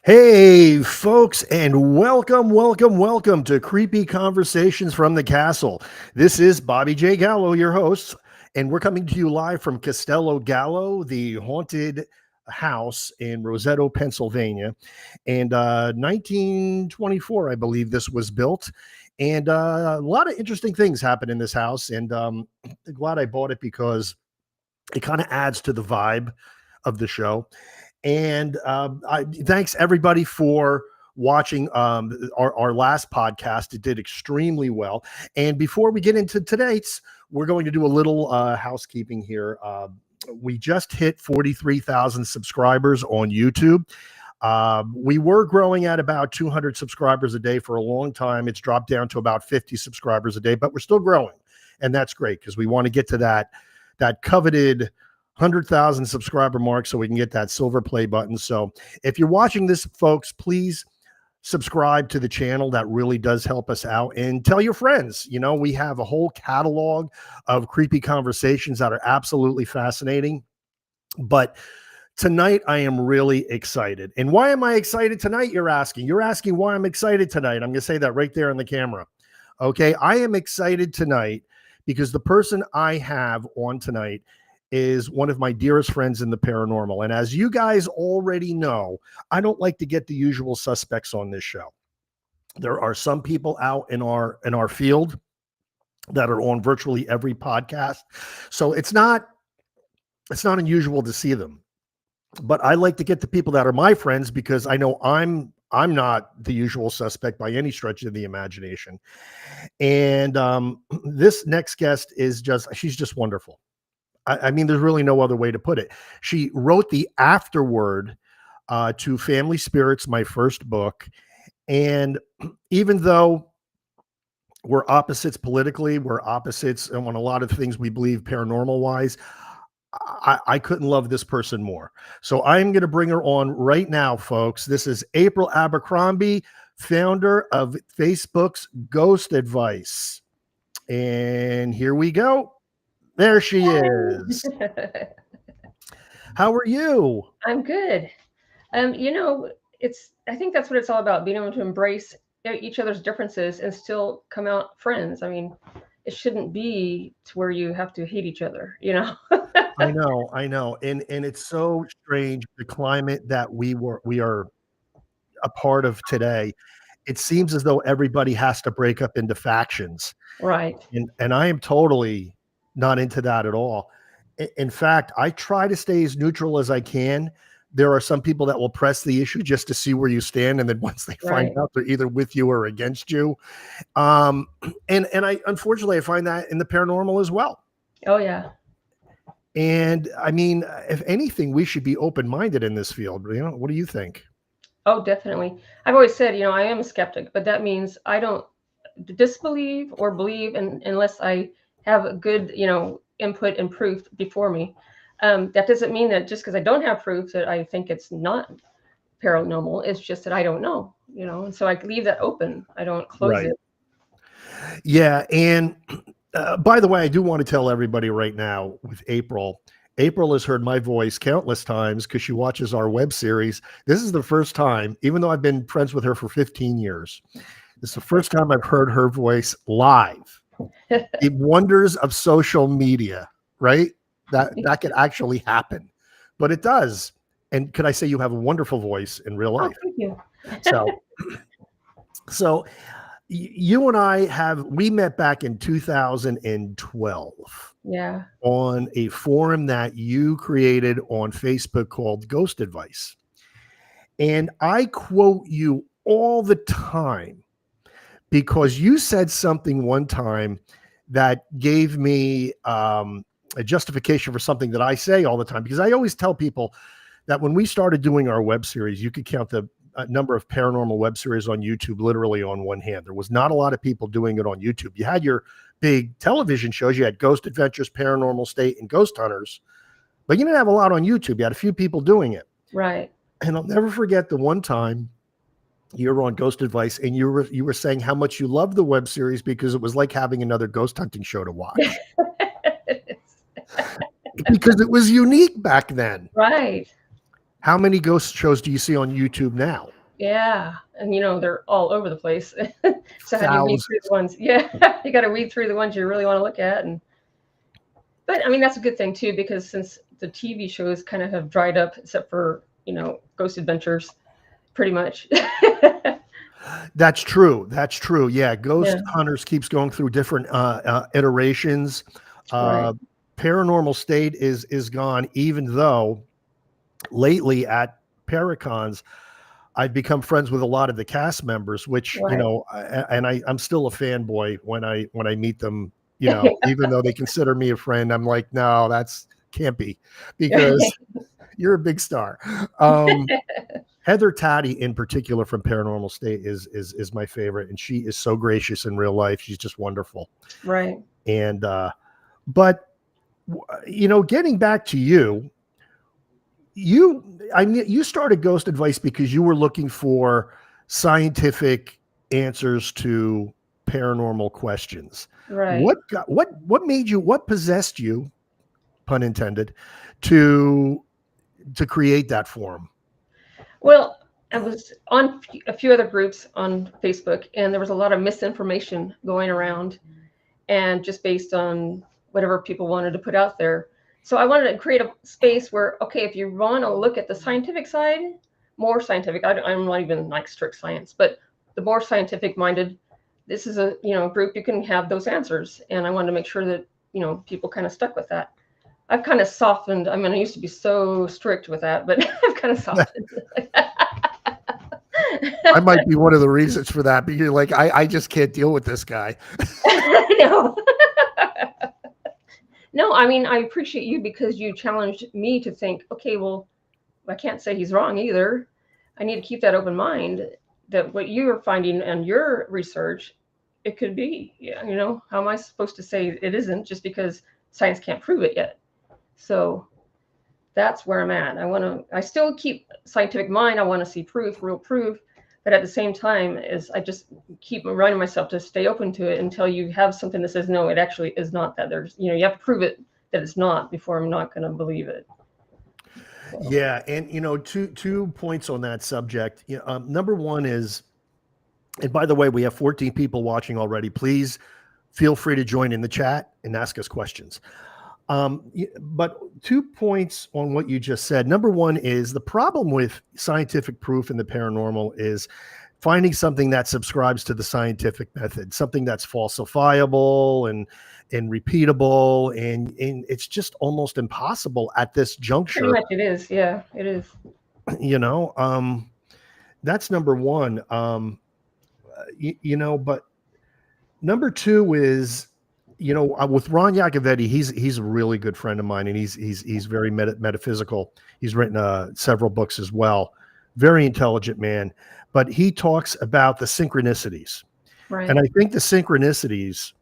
Hey, folks, and welcome to Creepy Conversations from the Castle. This is Bobby J. Gallo, your host, and we're coming to you live from Castello Gallo, the haunted house in Roseto, Pennsylvania. And 1924, I believe this was built. And a lot of interesting things happen in this house. And I'm glad I bought it because it kind of adds to the vibe of the show. And thanks everybody for watching our last podcast. It did extremely well. And before we get into today's, we're going to do a little housekeeping here. We just hit 43,000 subscribers on YouTube. We were growing at about 200 subscribers a day for a long time. It's dropped down to about 50 subscribers a day, but we're still growing. And that's great because we want to get to that coveted 100,000 subscriber mark so we can get that silver play button. So if you're watching this, folks, please subscribe to the channel. That really does help us out. And tell your friends. You know, we have a whole catalog of creepy conversations that are absolutely fascinating. But tonight I am really excited. And why am I excited tonight? You're asking why I'm excited tonight. I'm going to say that right there on the camera. Okay. I am excited tonight because the person I have on tonight is one of my dearest friends in the paranormal. And as you guys already know, I don't like to get the usual suspects on this show. There are some people out in our field that are on virtually every podcast. So it's not unusual to see them. But I like to get the people that are my friends because I know I'm not the usual suspect by any stretch of the imagination. And this next guest she's just wonderful. I mean, there's really no other way to put it. She wrote the afterword to Family Spirits, my first book. And even though we're opposites politically, we're opposites on a lot of things we believe paranormal wise, I couldn't love this person more. So I'm going to bring her on right now, folks. This is April Abercrombie, founder of Facebook's Ghost Advice. And here we go. There she is. How are you? I'm good. I think that's what it's all about, being able to embrace each other's differences and still come out friends. I mean, it shouldn't be to where you have to hate each other, I know. And it's so strange, the climate that we are a part of today. It seems as though everybody has to break up into factions. Right. And I am totally not into that at all. In fact, I try to stay as neutral as I can. There are some people that will press the issue just to see where you stand, and then once they find out, they're either with you or against you. And I unfortunately I find that in the paranormal as well. Oh yeah. And I mean, if anything, we should be open-minded in this field. What do you think? Oh, definitely. I've always said, I am a skeptic, but that means I don't disbelieve or believe unless I have a good, input and proof before me. That doesn't mean that just because I don't have proof that I think it's not paranormal. It's just that I don't know, and so I leave that open. I don't close it. Yeah. And by the way, I do want to tell everybody right now with April has heard my voice countless times because she watches our web series. This is the first time, even though I've been friends with her for 15 years, this is the first time I've heard her voice live. The wonders of social media, right? That could actually happen, but it does. And could I say you have a wonderful voice in real life? Oh, thank you. So you and we met back in 2012. Yeah. On a forum that you created on Facebook called Ghost Advice. And I quote you all the time because you said something one time that gave me a justification for something that I say all the time, because I always tell people that when we started doing our web series, you could count the number of paranormal web series on YouTube literally on one hand. There was not a lot of people doing it on YouTube. You had your big television shows. You had Ghost Adventures, Paranormal State, and Ghost Hunters, but you didn't have a lot on YouTube. You had a few people doing it. Right. And I'll never forget the one time you were on Ghost Advice and you were saying how much you loved the web series because it was like having another ghost hunting show to watch. Because it was unique back then. Right. How many ghost shows do you see on YouTube now? Yeah. And they're all over the place. So how do you read Thousands. through the ones? Yeah. You got to read through the ones you really want to look at. But I mean, that's a good thing too, because since the TV shows kind of have dried up, except for, Ghost Adventures, pretty much. That's true. That's true. Yeah. Ghost Hunters keeps going through different iterations. Right. Paranormal State is gone, even though lately at Paracons, I've become friends with a lot of the cast members, which, Right. I'm still a fanboy when I meet them, even though they consider me a friend. I'm like, no, that's can't be, because you're a big star. Heather Taddy in particular from Paranormal State is my favorite. And she is so gracious in real life. She's just wonderful. Right. And, but getting back to you started Ghost Advice because you were looking for scientific answers to paranormal questions. Right. What possessed you, pun intended, to create that forum? Well, I was on a few other groups on Facebook, and there was a lot of misinformation going around, and just based on whatever people wanted to put out there. So I wanted to create a space where, okay, if you want to look at the scientific side, more scientific, I'm not even like strict science, but the more scientific minded, this is a, group you can have those answers. And I wanted to make sure that, people kind of stuck with that. I've kind of softened. I mean, I used to be so strict with that, but I've kind of softened. I might be one of the reasons for that, but you're like, I just can't deal with this guy. No. No, I mean, I appreciate you because you challenged me to think, okay, well, I can't say he's wrong either. I need to keep that open mind that what you're finding and your research, it could be, how am I supposed to say it isn't just because science can't prove it yet? So that's where I'm at. I still keep scientific mind. I want to see proof, real proof. But at the same time, I just keep reminding myself to stay open to it until you have something that says, no, it actually is not that. There's, you have to prove it that it's not before I'm not going to believe it. So. Yeah. And, two points on that subject. Number one is, and by the way, we have 14 people watching already. Please feel free to join in the chat and ask us questions. But 2 points on what you just said. Number one is the problem with scientific proof in the paranormal is finding something that subscribes to the scientific method, something that's falsifiable and repeatable. And it's just almost impossible at this juncture. Pretty much it is. Yeah, it is. That's number one. But number two is, with Ron Yacovetti, he's a really good friend of mine, and he's very metaphysical. He's written several books as well. Very intelligent man, but he talks about the synchronicities. Right. And I think the synchronicities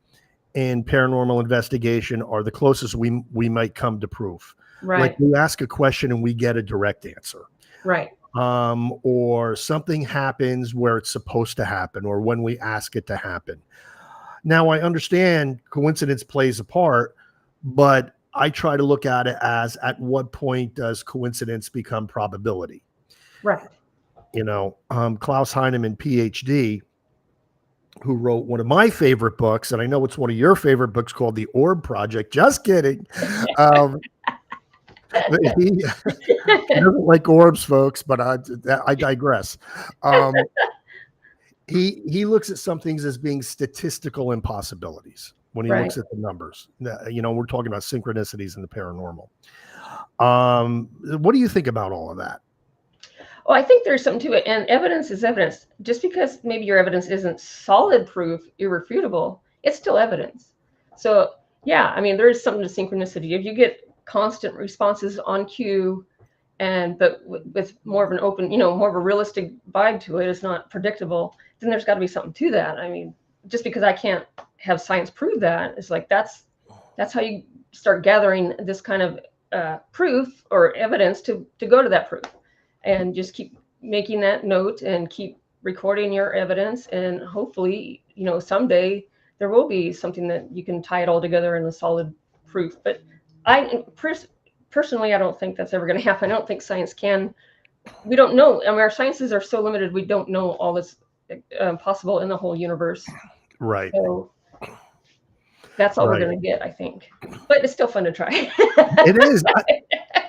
in paranormal investigation are the closest we might come to proof. Right. Like we ask a question and we get a direct answer. Right. Or something happens where it's supposed to happen, or when we ask it to happen. Now, I understand coincidence plays a part, but I try to look at it as, at what point does coincidence become probability? Right. Klaus Heinemann, PhD, who wrote one of my favorite books, and I know it's one of your favorite books, called The Orb Project. Just kidding. He doesn't like orbs, folks, but I digress. He looks at some things as being statistical impossibilities when he looks at the numbers. We're talking about synchronicities in the paranormal. What do you think about all of that? Well, I think there's something to it, and evidence is evidence. Just because maybe your evidence isn't solid proof, irrefutable, it's still evidence. So Yeah, I mean, there is something to synchronicity. If you get constant responses on cue, but with more of an open, more of a realistic vibe to it, it's not predictable. Then there's got to be something to that. I mean, just because I can't have science prove that, it's like that's how you start gathering this kind of proof or evidence to go to that proof, and just keep making that note and keep recording your evidence, and hopefully, someday there will be something that you can tie it all together in a solid proof. But I personally, I don't think that's ever going to happen. I don't think science can. We don't know. I mean, our sciences are so limited. We don't know all that's possible in the whole universe. Right. So that's all we're Right. going to get, I think. But it's still fun to try. It is.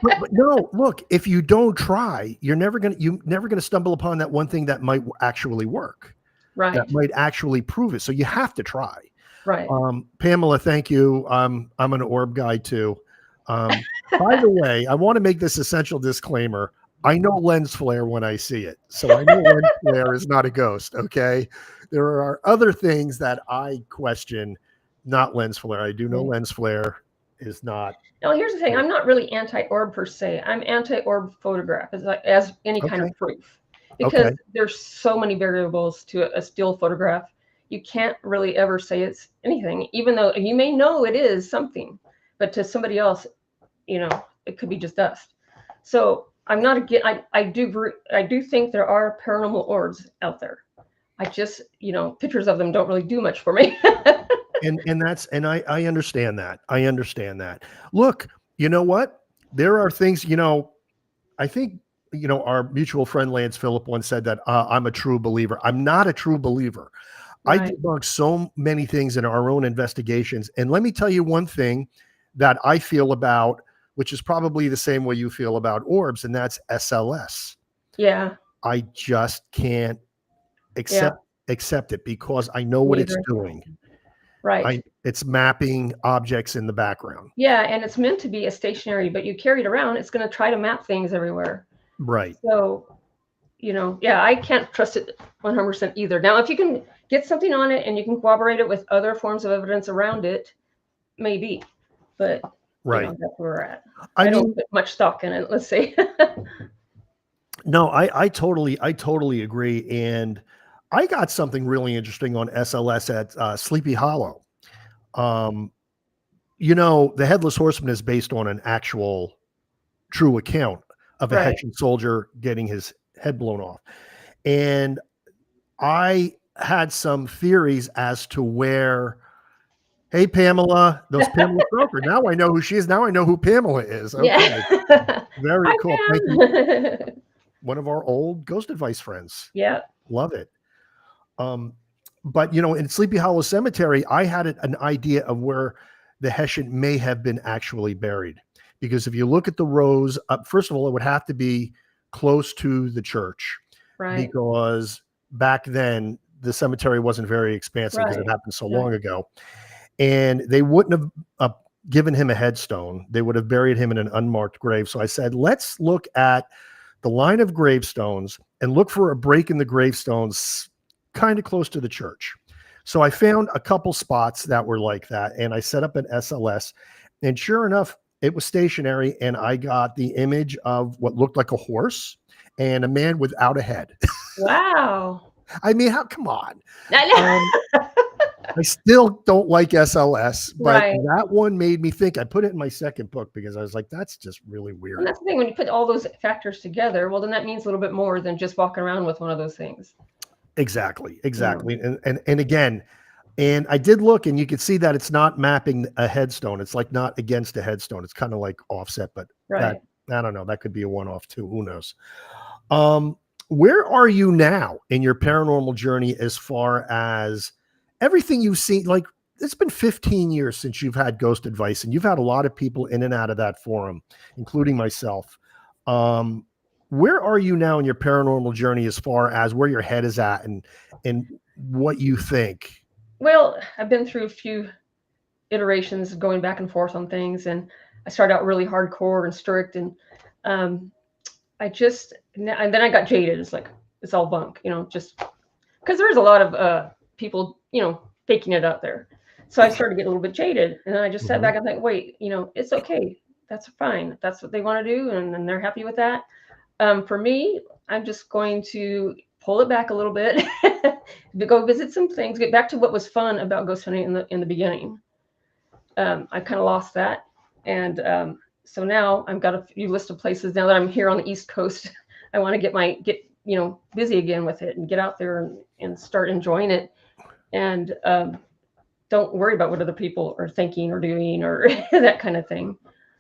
But no, look, if you don't try, you're never gonna stumble upon that one thing that might actually work, that Right. might actually prove it. So you have to try. Right. Pamela, thank you. I'm an orb guy too. By the way, I want to make this essential disclaimer. I know lens flare when I see it. So I know lens flare is not a ghost. Okay. There are other things that I question, not lens flare. I do know Right. lens flare is not. Now, here's the thing. I'm not really anti-orb per se. I'm anti-orb photograph as any kind Okay. of proof, because Okay. there's so many variables to a still photograph. You can't really ever say it's anything, even though you may know it is something, but to somebody else, it could be just dust. So I'm not again. I do think there are paranormal orbs out there. I just, pictures of them don't really do much for me. And I understand that. I understand that. Look, you know what? There are things, I think, our mutual friend Lance Phillip once said that I'm a true believer. I'm not a true believer. I Right. debunk so many things in our own investigations. And let me tell you one thing that I feel about, which is probably the same way you feel about orbs, and that's SLS. Yeah. I just can't Yeah. accept it because I know what it's Neither. doing. Right. It's mapping objects in the background. Yeah, and it's meant to be a stationary, but you carry it around, it's going to try to map things everywhere. Right. So, yeah, I can't trust it 100% either. Now, if you can get something on it and you can corroborate it with other forms of evidence around it, maybe. But, Right. that's where we're at. I I don't mean, put much stock in it, let's say. no, I totally agree. And I got something really interesting on SLS at Sleepy Hollow. The Headless Horseman is based on an actual true account of a Right. Hessian soldier getting his head blown off. And I had some theories as to where, hey, Pamela, those Pamela Croker. Now I know who she is. Now I know who Pamela is. Okay. Yeah. Very Hi, cool. Thank you. Pam. One of our old Ghost Advice friends. Yeah. Love it. But in Sleepy Hollow Cemetery, I had an idea of where the Hessian may have been actually buried. Because if you look at the rows up, first of all, it would have to be close to the church. Right. Because back then the cemetery wasn't very expansive because it Right. happened so long ago. And they wouldn't have given him a headstone. They would have buried him in an unmarked grave. So I said, let's look at the line of gravestones and look for a break in the gravestones kind of close to the church. So I found a couple spots that were like that, and I set up an SLS, and sure enough, it was stationary, and I got the image of what looked like a horse and a man without a head. Wow. I mean, come on. I still don't like SLS, but Right. that one made me think. I put it in my second book because I was like, that's just really And weird. that's the thing, when you put all those factors together, well, then that means a little bit more than just walking around with one of those things. Exactly. And again, and I did look, and you could see that it's not mapping a headstone. It's like not against a headstone. It's kind of like offset, but that, Right. I don't know. That could be a one-off too. Who knows? Where are you now in your paranormal journey as far as everything you've seen? Like, it's been 15 years since you've had Ghost Advice, and you've had a lot of people in and out of that forum, including myself. Where are you now in your paranormal journey as far as where your head is at and what you think? Well, I've been through a few iterations going back and forth on things, and I started out really hardcore and strict, and and then I got jaded. It's like, it's all bunk, just because there's a lot of people, faking it out there. So I started getting a little bit jaded, and then I just sat Mhm. back and think, wait, it's okay. That's fine. That's what they want to do, and they're happy with that. For me, I'm just going to pull it back a little bit, go visit some things, get back to what was fun about ghost hunting in the beginning. I kind of lost that, and so now I've got a few list of places now that I'm here on the East Coast. I want to get busy again with it and get out there and start enjoying it, and don't worry about what other people are thinking or doing or that kind of thing.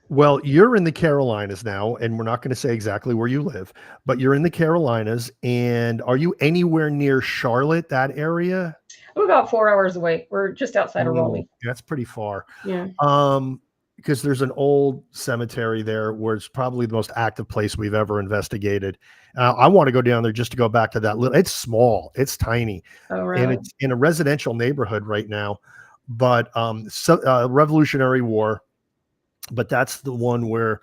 Well, you're in the Carolinas now, and we're not going to say exactly where you live, but you're in the Carolinas. And are you anywhere near Charlotte, that area? We're about 4 hours away. We're just outside of Raleigh. That's pretty far. Yeah. Because there's an old cemetery there where it's probably the most active place we've ever investigated. I want to go down there just to go back to that little, it's small, it's tiny, Oh, and really? it's in a residential neighborhood right now. But Revolutionary War, but that's the one where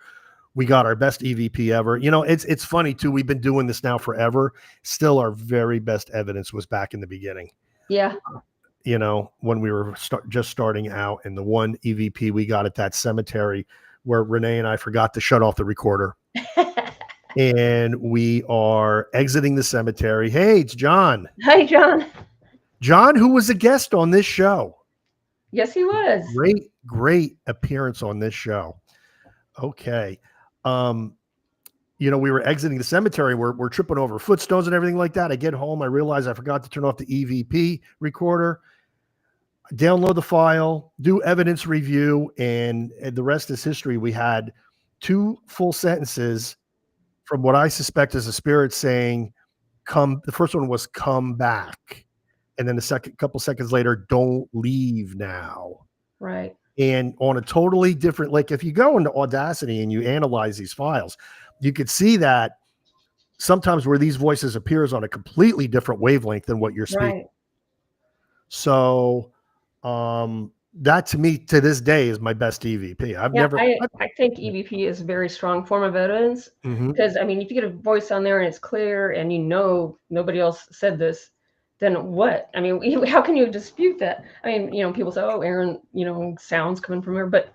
we got our best EVP ever. It's funny too. We've been doing this now forever. Still, our very best evidence was back in the beginning. Yeah. When we were just starting out, and the one EVP we got at that cemetery where Renee and I forgot to shut off the recorder. And we are exiting the cemetery. Hey, it's John. Hi, John. John, who was a guest on this show. Yes, he was. Great appearance on this show. Okay. We were exiting the cemetery. We're tripping over footstones and everything like that. I get home. I realize I forgot to turn off the EVP recorder, download the file, do evidence review, and the rest is history. We had 2 full sentences from what I suspect is a spirit saying, come. The first one was come back. And then the couple seconds later, don't leave now. Right. And on a totally different, like if you go into Audacity and you analyze these files, you could see that sometimes where these voices appears on a completely different wavelength than what you're speaking. Right. So that to me to this day is my best EVP. I think EVP is a very strong form of evidence because if you get a voice on there and it's clear and nobody else said this, then what? How can you dispute that? People say, oh, Aaron, sounds coming from her, but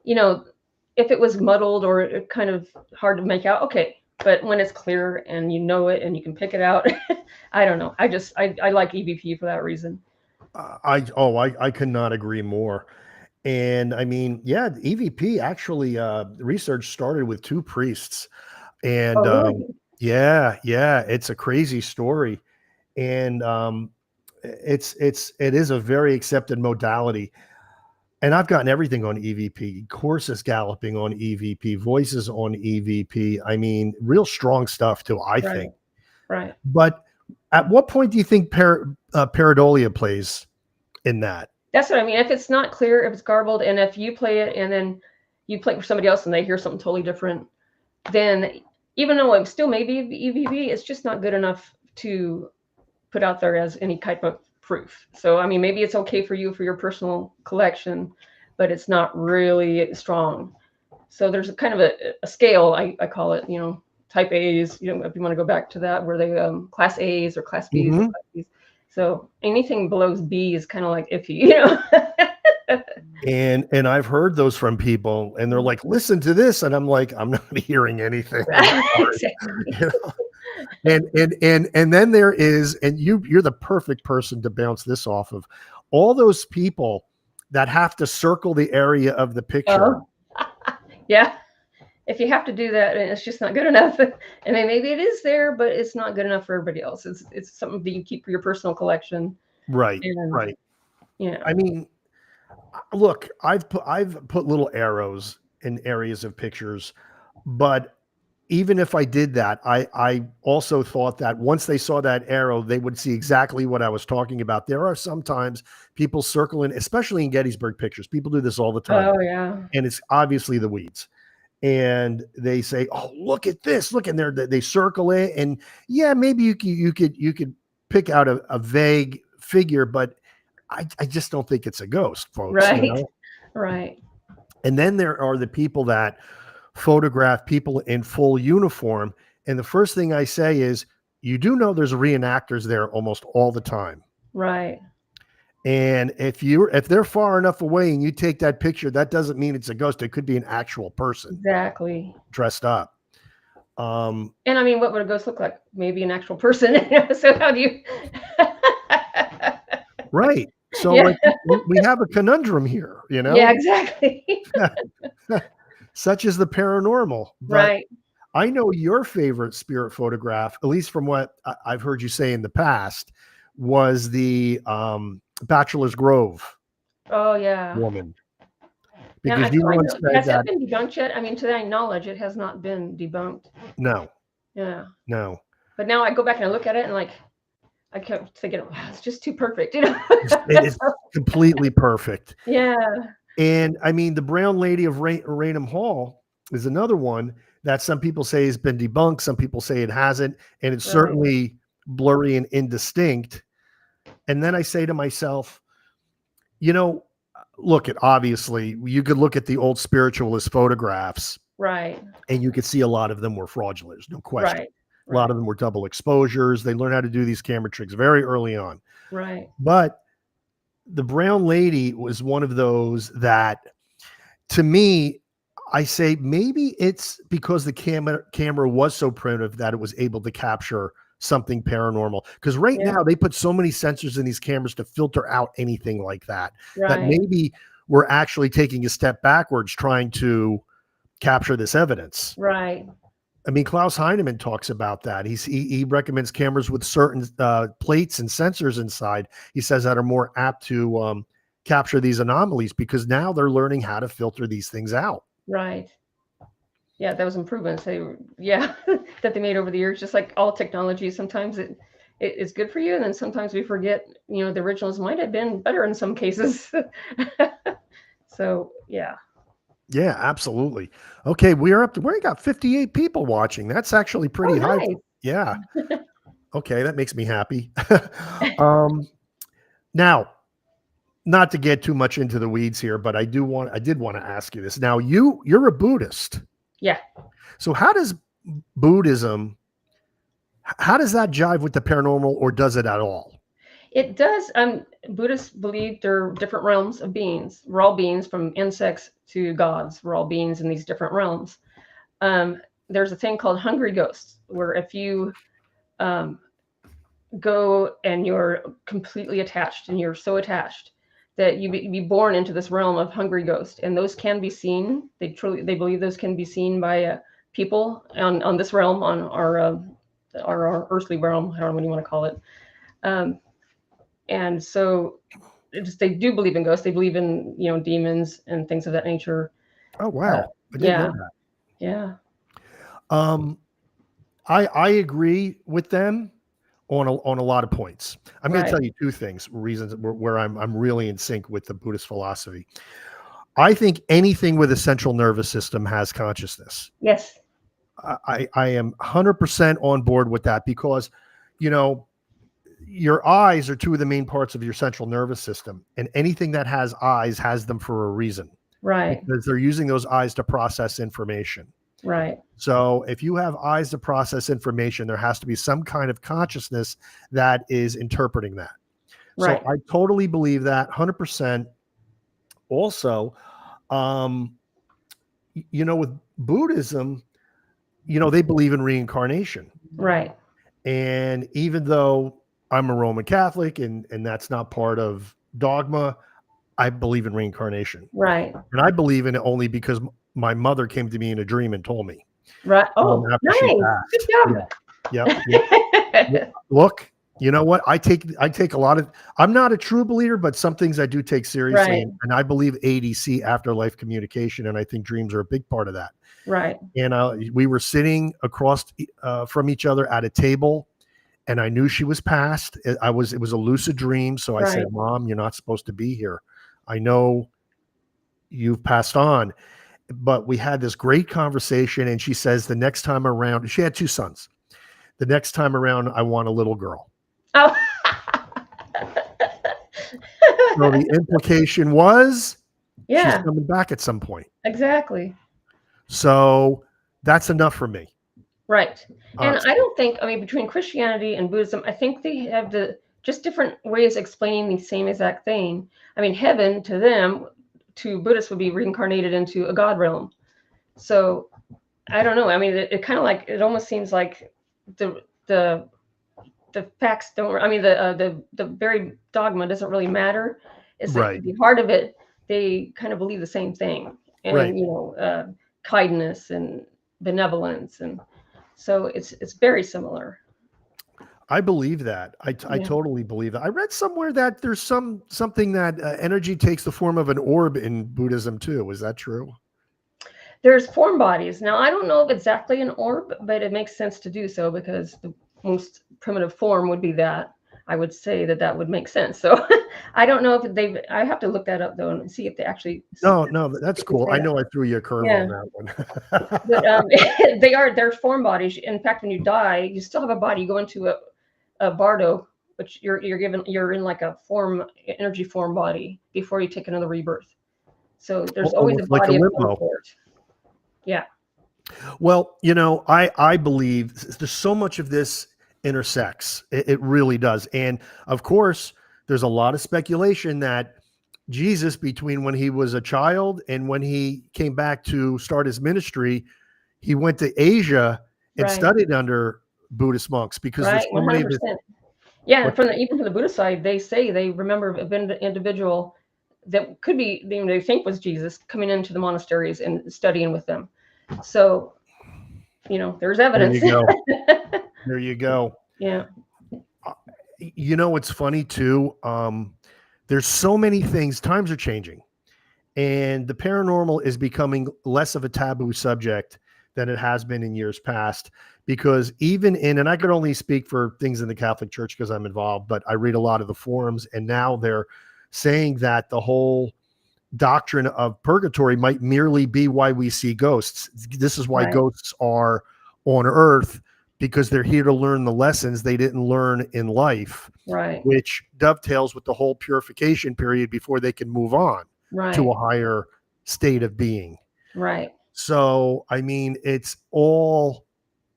if it was muddled or kind of hard to make out, okay. But when it's clear and it and you can pick it out, I don't know. I like EVP for that reason. I could not agree more. And EVP actually research started with 2 priests, and really? it's a crazy story, and it is a very accepted modality. And I've gotten everything on EVP, courses galloping on EVP, voices on EVP. Real strong stuff too, I think. Right. But at what point do you think pareidolia plays in that? That's what I mean. If it's not clear, if it's garbled, and if you play it and then you play it for somebody else and they hear something totally different, then even though it still may be EVP, it's just not good enough to put out there as any type of proof. So, maybe it's okay for you for your personal collection, but it's not really strong. So there's a kind of a scale, I call it, type A's, if you want to go back to that, where they class A's or class B's. Mm-hmm. Or class B's. So anything below B is kind of like iffy, And I've heard those from people, and they're like, listen to this. And I'm like, I'm not hearing anything. And then there is, and you're the perfect person to bounce this off of, all those people that have to circle the area of the picture. Yeah. If you have to do that, it's just not good enough. Maybe it is there, but it's not good enough for everybody else. It's something that you keep for your personal collection. Right. Right. Yeah. Look, I've put little arrows in areas of pictures, but even if I did that, I also thought that once they saw that arrow, they would see exactly what I was talking about. There are sometimes people circling, especially in Gettysburg pictures. People do this all the time. Oh, yeah. And it's obviously the weeds. And they say, oh, look at this. Look in there. They circle it. And yeah, maybe you could pick out a vague figure, but I just don't think it's a ghost, folks. Right. Right. And then there are the people that photograph people in full uniform. And the first thing I say is, you do know there's reenactors there almost all the time. Right. And if they're far enough away and you take that picture, that doesn't mean it's a ghost. It could be an actual person Exactly. dressed up. And I mean, what would a ghost look like? Maybe an actual person. So how do you? Right. So Yeah. like we have a conundrum here, Yeah, exactly. such as the paranormal. But Right. I know your favorite spirit photograph, at least from what I've heard you say in the past, was the Bachelor's Grove Oh yeah. woman. Yeah, Because you I once know. said Has that, that been debunked yet? I mean, to thy knowledge, it has not been debunked. no, Yeah. no. But now I go back and I look at it and like I kept thinking, wow, it's just too perfect, It is completely perfect. Yeah. And I mean, the brown lady of Raynham Hall is another one that some people say has been debunked. Some people say it hasn't. And it's Right. certainly blurry and indistinct. And then I say to myself, look at, obviously, you could look at the old spiritualist photographs Right. and you could see a lot of them were fraudulent. There's no question. Right. A lot Right. of them were double exposures. They learned how to do these camera tricks very early on. Right. But the brown lady was one of those that, to me, I say maybe it's because the camera was so primitive that it was able to capture something paranormal. Because right Yeah. now they put so many sensors in these cameras to filter out anything like that, that Right. maybe we're actually taking a step backwards trying to capture this evidence. Right. I mean, Klaus Heinemann talks about that. He recommends cameras with certain plates and sensors inside. He says that are more apt to capture these anomalies because now they're learning how to filter these things out. Right. Yeah, those improvements that they made over the years, just like all technology, sometimes it is good for you, and then sometimes we forget, the originals might have been better in some cases. So yeah. Yeah, absolutely. Okay, we got 58 people watching. That's actually pretty high. Nice. Yeah. Okay, that makes me happy. Now, not to get too much into the weeds here, but I did want to ask you this. Now, you're a Buddhist. Yeah. So how does Buddhism, how does that jive with the paranormal, or does it at all? It does. Buddhists believe there are different realms of beings. We're all beings, from insects to gods. We're all beings in these different realms. There's a thing called hungry ghosts, where if you go and you're completely attached, and you're so attached that you be born into this realm of hungry ghost, and those can be seen. They believe those can be seen by people on this realm, on our earthly realm, however you want to call it. And so they do believe in ghosts. They believe in, demons and things of that nature. Oh, wow. I didn't know that. Yeah. I agree with them on a lot of points. I'm going to Right. tell you two reasons where I'm really in sync with the Buddhist philosophy. I think anything with a central nervous system has consciousness. Yes. I am 100% on board with that because, your eyes are two of the main parts of your central nervous system, and anything that has eyes has them for a reason. Right. Because they're using those eyes to process information. Right. So if you have eyes to process information, there has to be some kind of consciousness that is interpreting that. Right. So I totally believe that 100%. Also, with Buddhism, they believe in reincarnation. Right. And even though I'm a Roman Catholic and that's not part of dogma, I believe in reincarnation. Right. And I believe in it only because my mother came to me in a dream and told me. Right. Oh, after she nice. passed. Good job. Yep. Look, you know what? I take a lot of, I'm not a true believer, but some things I do take seriously. Right. And I believe ADC, afterlife communication. And I think dreams are a big part of that. Right. And we were sitting across from each other at a table, and I knew she was passed. It was a lucid dream. So I said, Mom, you're not supposed to be here. I know you've passed on. But we had this great conversation, and she says the next time around, she had 2 sons. The next time around, I want a little girl. Oh. So the implication was, she's Yeah, coming back at some point. exactly. So that's enough for me. Right. And I don't think, between Christianity and Buddhism, I think they have the just different ways of explaining the same exact thing. I mean, heaven to them, to Buddhists, would be reincarnated into a God realm. So I don't know. I mean, it kind of like, it almost seems like the the the facts don't. I mean, the very dogma doesn't really matter. It's that Right. the heart of it. They kind of believe the same thing, Right. and kindness and benevolence, and so it's very similar. I believe that. I Yeah. totally believe that. I read somewhere that there's something that energy takes the form of an orb in Buddhism too. Is that true? There's form bodies. Now, I don't know if exactly an orb, but it makes sense to do so because the most primitive form would be that. I would say that that would make sense. So I don't know if they've, I have to look that up though and see if they actually No, no, that's if they cool. say I that. know I threw you a curve Yeah. on that one. But they're form bodies. In fact, when you die, you still have a body. You go into a bardo, which you're in like a form, energy form body before you take another rebirth. So there's always a Almost like a body of some limbo. sort. Yeah. Well, I believe there's so much of this intersects. It really does. And of course, there's a lot of speculation that Jesus, between when he was a child and when he came back to start his ministry, he went to Asia and Right. studied under Buddhist monks because there's Right. so many of his 100%. Yeah, and what from even from the Buddhist side, they say they remember an individual that could be, they think was Jesus, coming into the monasteries and studying with them. So, there's there evidence. you go. There you go. Yeah. It's funny too. There's so many things, times are changing. And the paranormal is becoming less of a taboo subject than it has been in years past. Because and I could only speak for things in the Catholic Church because I'm involved, but I read a lot of the forums, and now they're saying that the whole doctrine of purgatory might merely be why we see ghosts. This is why Right. ghosts are on Earth, because they're here to learn the lessons they didn't learn in life, Right. which dovetails with the whole purification period before they can move on to Right. a higher state of being. Right. So, I mean, it's all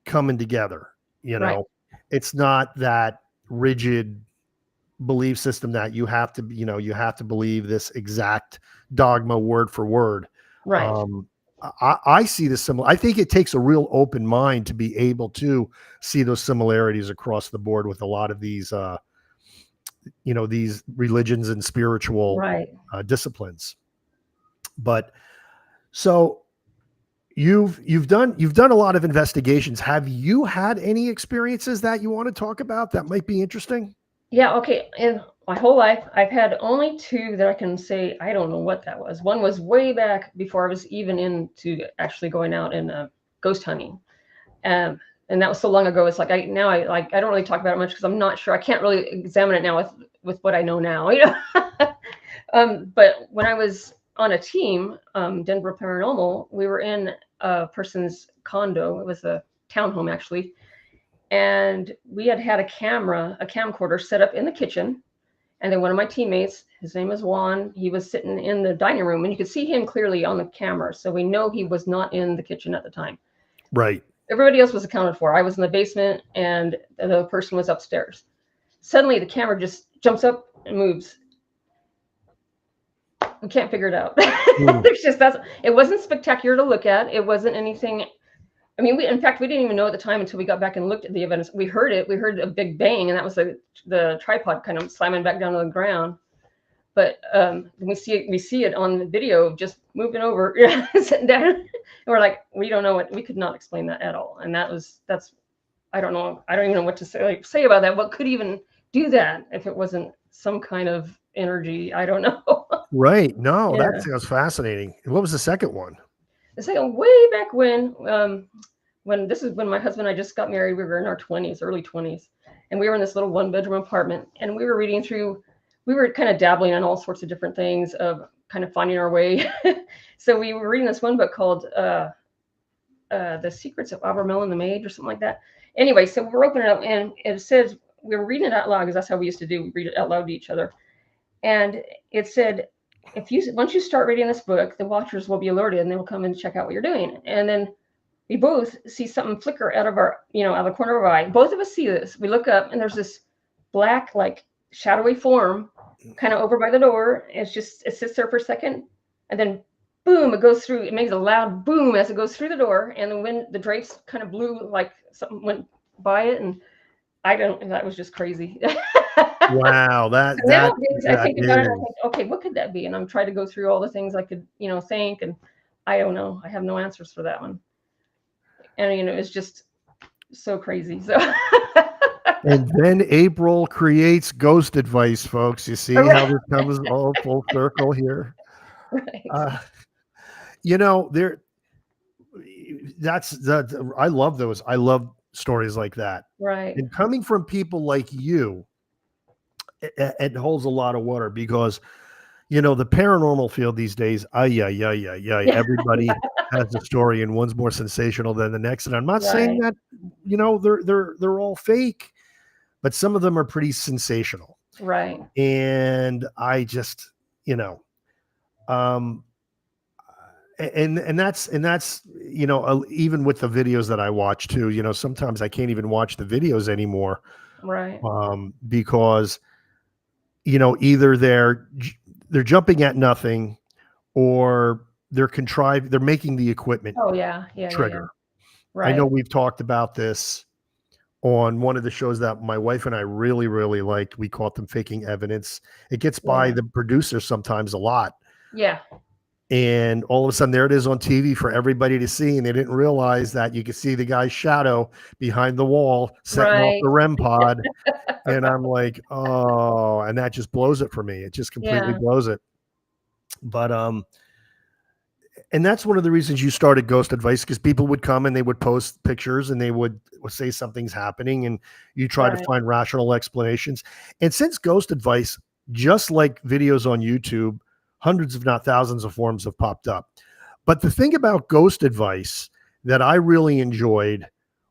coming together, Right. it's not that rigid belief system that you have to, believe this exact dogma word for word. Right. I see the similar. I think it takes a real open mind to be able to see those similarities across the board with a lot of these, these religions and spiritual Right. disciplines. But so you've done a lot of investigations. Have you had any experiences that you want to talk about that might be interesting? Yeah. Okay. In my whole life, I've had only two that I can say I don't know what that was. One was way back before I was even into actually going out and ghost hunting. And that was so long ago. It's like I don't really talk about it much because I'm not sure. I can't really examine it now with what I know now. But when I was on a team, Denver Paranormal, we were in a person's condo. It was a townhome actually, and we had a camcorder set up in the kitchen. And then one of my teammates, his name is Juan, he was sitting in the dining room, and you could see him clearly on the camera. So we know he was not in the kitchen at the time. Right. Everybody else was accounted for. I was in the basement, and the person was upstairs. Suddenly, the camera just jumps up and moves. We can't figure it out. It wasn't spectacular to look at. It wasn't anything. I mean, in fact, we didn't even know at the time until we got back and looked at the evidence. We heard it. We heard a big bang, and that was the tripod kind of slamming back down to the ground. But we see it on the video just moving over, sitting down, and we're like, we don't know we could not explain that at all. And that's I don't know. I don't even know what to say about that. What could even do that if it wasn't some kind of energy? I don't know. Right. No, Yeah. that sounds fascinating. What was the second one? The second, way back when this is when my husband and I just got married. We were in our 20s, early 20s, and we were in this little 1-bedroom apartment, and we were reading through. We were kind of dabbling in all sorts of different things of kind of finding our way. So we were reading this one book called The Secrets of Abercrombie and the Maid or something like that. Anyway, so we're opening it up, and it says, we were reading it out loud because that's how we used to do. We read it out loud to each other. And it said, once you start reading this book, the watchers will be alerted and they will come and check out what you're doing. And then we both see something flicker out of the corner of our eye. Both of us see this. We look up and there's this black, like shadowy form kind of over by the door. It sits there for a second, and then boom, it goes through. It makes a loud boom as it goes through the door, and then when the drapes kind of blew like something went by it, and that was just crazy. Wow, So nowadays, I that think about it, I is. think, okay, what could that be? And I'm trying to go through all the things I could, think, and I don't know. I have no answers for that one. And it's just so crazy. So And then April creates ghost advice, folks. You see how right, this comes all full circle here? right, Uh, there that's that I love those. I love stories like that. right, And coming from people like you, it holds a lot of water because the paranormal field these days, yeah. yeah, Everybody has a story and one's more sensational than the next. And I'm not saying right, that, they're all fake, but some of them are pretty sensational. right, And I just, um, and that's even with the videos that I watch too, sometimes I can't even watch the videos anymore, right, because either they're jumping at nothing, or they're making the equipment oh yeah, yeah, trigger. I know right, we've talked about this on one of the shows that my wife and I really, really liked. We caught them faking evidence. It gets by yeah, the producer sometimes a lot. yeah, And all of a sudden, there it is on TV for everybody to see. And they didn't realize that you could see the guy's shadow behind the wall setting off right, the REM pod. And I'm like, oh, and that just blows it for me. It just completely yeah, blows it. But and that's one of the reasons you started Ghost Advice, because people would come and they would post pictures and they would say something's happening, and you try to right, find rational explanations. And since Ghost Advice, just like videos on YouTube, hundreds if not thousands of forums have popped up. But the thing about Ghost Advice that I really enjoyed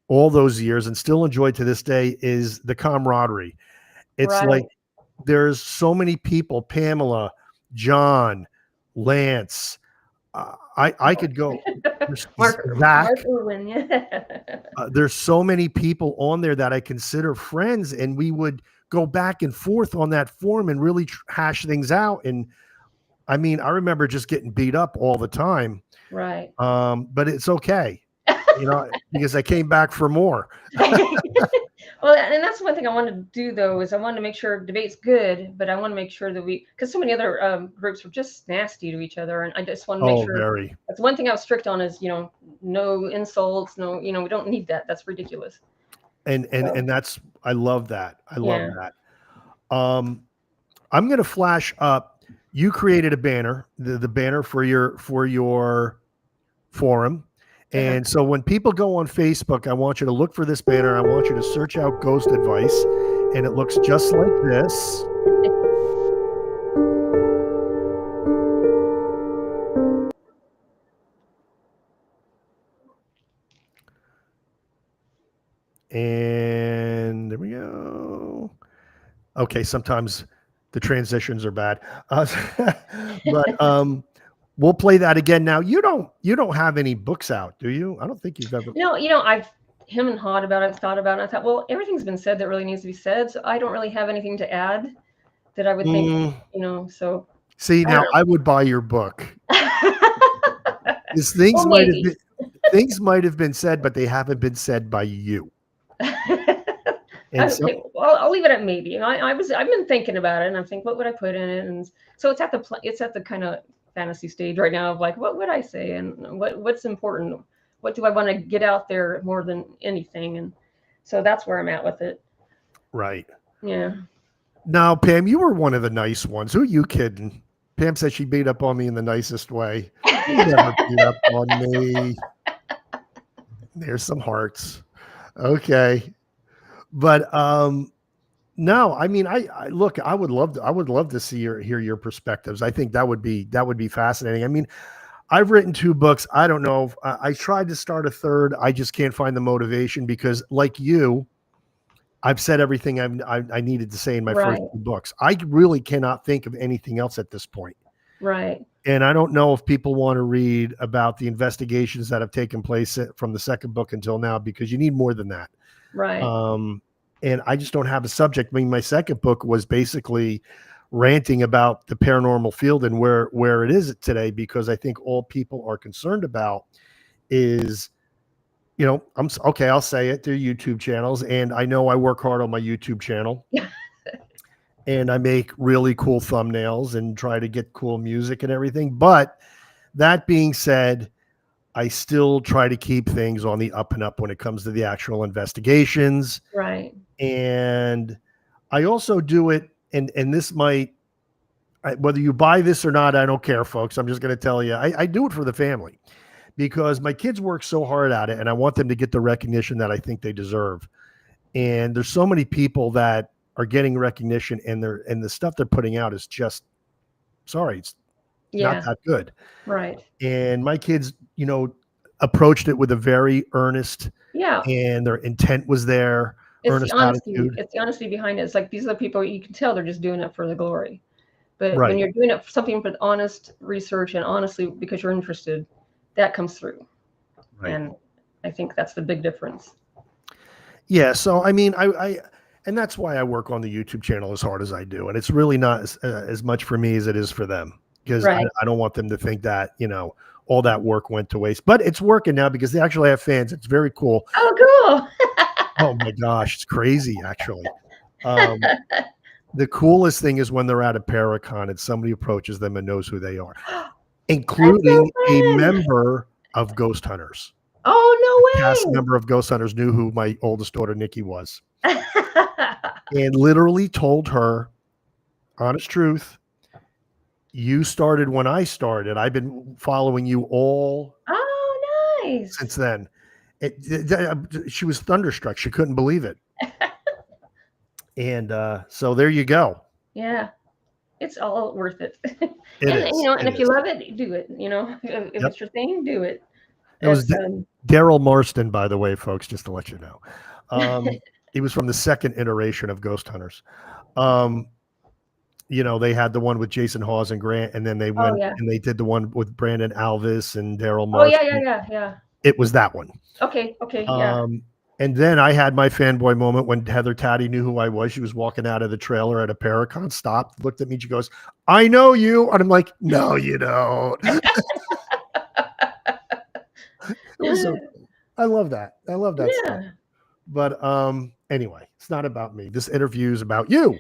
all those years and still enjoy to this day is the camaraderie. It's like right. there's so many people, Pamela, John, Lance, I could go. There's Mark Zach. Irwin, yeah. There's so many people on there that I consider friends, and we would go back and forth on that forum and really hash things out. And I mean, I remember just getting beat up all the time, Right. but it's okay, because I came back for more. Well, and that's one thing I want to do though, is I want to make sure debate's good, but I want to make sure that because so many other groups were just nasty to each other, and I just want to make Oh, sure very. that's one thing I was strict on is no insults, no, we don't need that. That's ridiculous. And So that's, I love that. I love yeah. that. I'm going to flash up. You created a banner, the banner for your forum. Uh-huh. And so when people go on Facebook, I want you to look for this banner. I want you to search out Ghost Advice, and it looks just like this. And there we go. Okay, sometimes the transitions are bad. But we'll play that again. Now, you don't have any books out, do you? I don't think you've ever. No, I've him and hawed about it, thought about it. And I thought, well, everything's been said that really needs to be said, so I don't really have anything to add that I would think, Mm, so see, I don't now I would buy your book. know. Because Well, maybe. things might have been said, but they haven't been said by you. And so, Okay, well, I'll leave it at maybe. I've been thinking about it, and I'm thinking, what would I put in it? And so it's at the kind of fantasy stage right now of like, what would I say, and what's important? What do I want to get out there more than anything? And so that's where I'm at with it. right. Yeah. Now, Pam, you were one of the nice ones. Who are you kidding? Pam said she beat up on me in the nicest way. You never beat up on me. There's some hearts. Okay. But no, I mean, I look, I would love to hear your perspectives. I think that would be fascinating. I mean, I've written 2 books. I don't know. I tried to start a third. I just can't find the motivation because, like you, I've said everything I needed to say in my first Right. 2 books. I really cannot think of anything else at this point. Right. And I don't know if people want to read about the investigations that have taken place from the second book until now, because you need more than that. Right. Um, and I just don't have a subject. I mean, my second book was basically ranting about the paranormal field and where it is today, because I think all people are concerned about is, okay, I'll say it, they're YouTube channels, and I know I work hard on my YouTube channel, and I make really cool thumbnails and try to get cool music and everything. But that being said, I still try to keep things on the up and up when it comes to the actual investigations. Right. And I also do it, and this might, whether you buy this or not, I don't care, folks. I'm just going to tell you, I do it for the family, because my kids work so hard at it, and I want them to get the recognition that I think they deserve. And there's so many people that are getting recognition, and the stuff they're putting out is just, sorry, it's not that good. Right. And my kids, approached it with a very earnest, and their intent was there. It's earnest the honesty. attitude. It's the honesty behind it. It's like these are the people you can tell they're just doing it for the glory. But Right. when you're doing it for something with honest research and honestly because you're interested, that comes through. Right. And I think that's the big difference. Yeah. So, I mean, and that's why I work on the YouTube channel as hard as I do. And it's really not as much for me as it is for them, because I don't want them to think that, all that work went to waste. But it's working now because they actually have fans. It's very cool. Oh, cool. Oh, my gosh. It's crazy, actually. The coolest thing is when they're at a Paracon and somebody approaches them and knows who they are, including a member of Ghost Hunters. Oh, no way. A cast member of Ghost Hunters knew who my oldest daughter, Nikki, was. And literally told her, honest truth, you started when I started. I've been following you all since then. She was thunderstruck. She couldn't believe it. And so there you go. Yeah. It's all worth it. And if you love it, do it. If it's your thing, do it. It was Daryl Marston, by the way, folks, just to let you know. He was from the second iteration of Ghost Hunters. They had the one with Jason Hawes and Grant, and then they went and they did the one with Brandon Alvis and Daryl Marston. Oh, yeah. It was that one. Okay, yeah. And then I had my fanboy moment when Heather Taddy knew who I was. She was walking out of the trailer at a Paracon, stopped, looked at me, she goes, "I know you." And I'm like, "No, you don't." It was I love that. I love that stuff. But anyway, it's not about me. This interview is about you.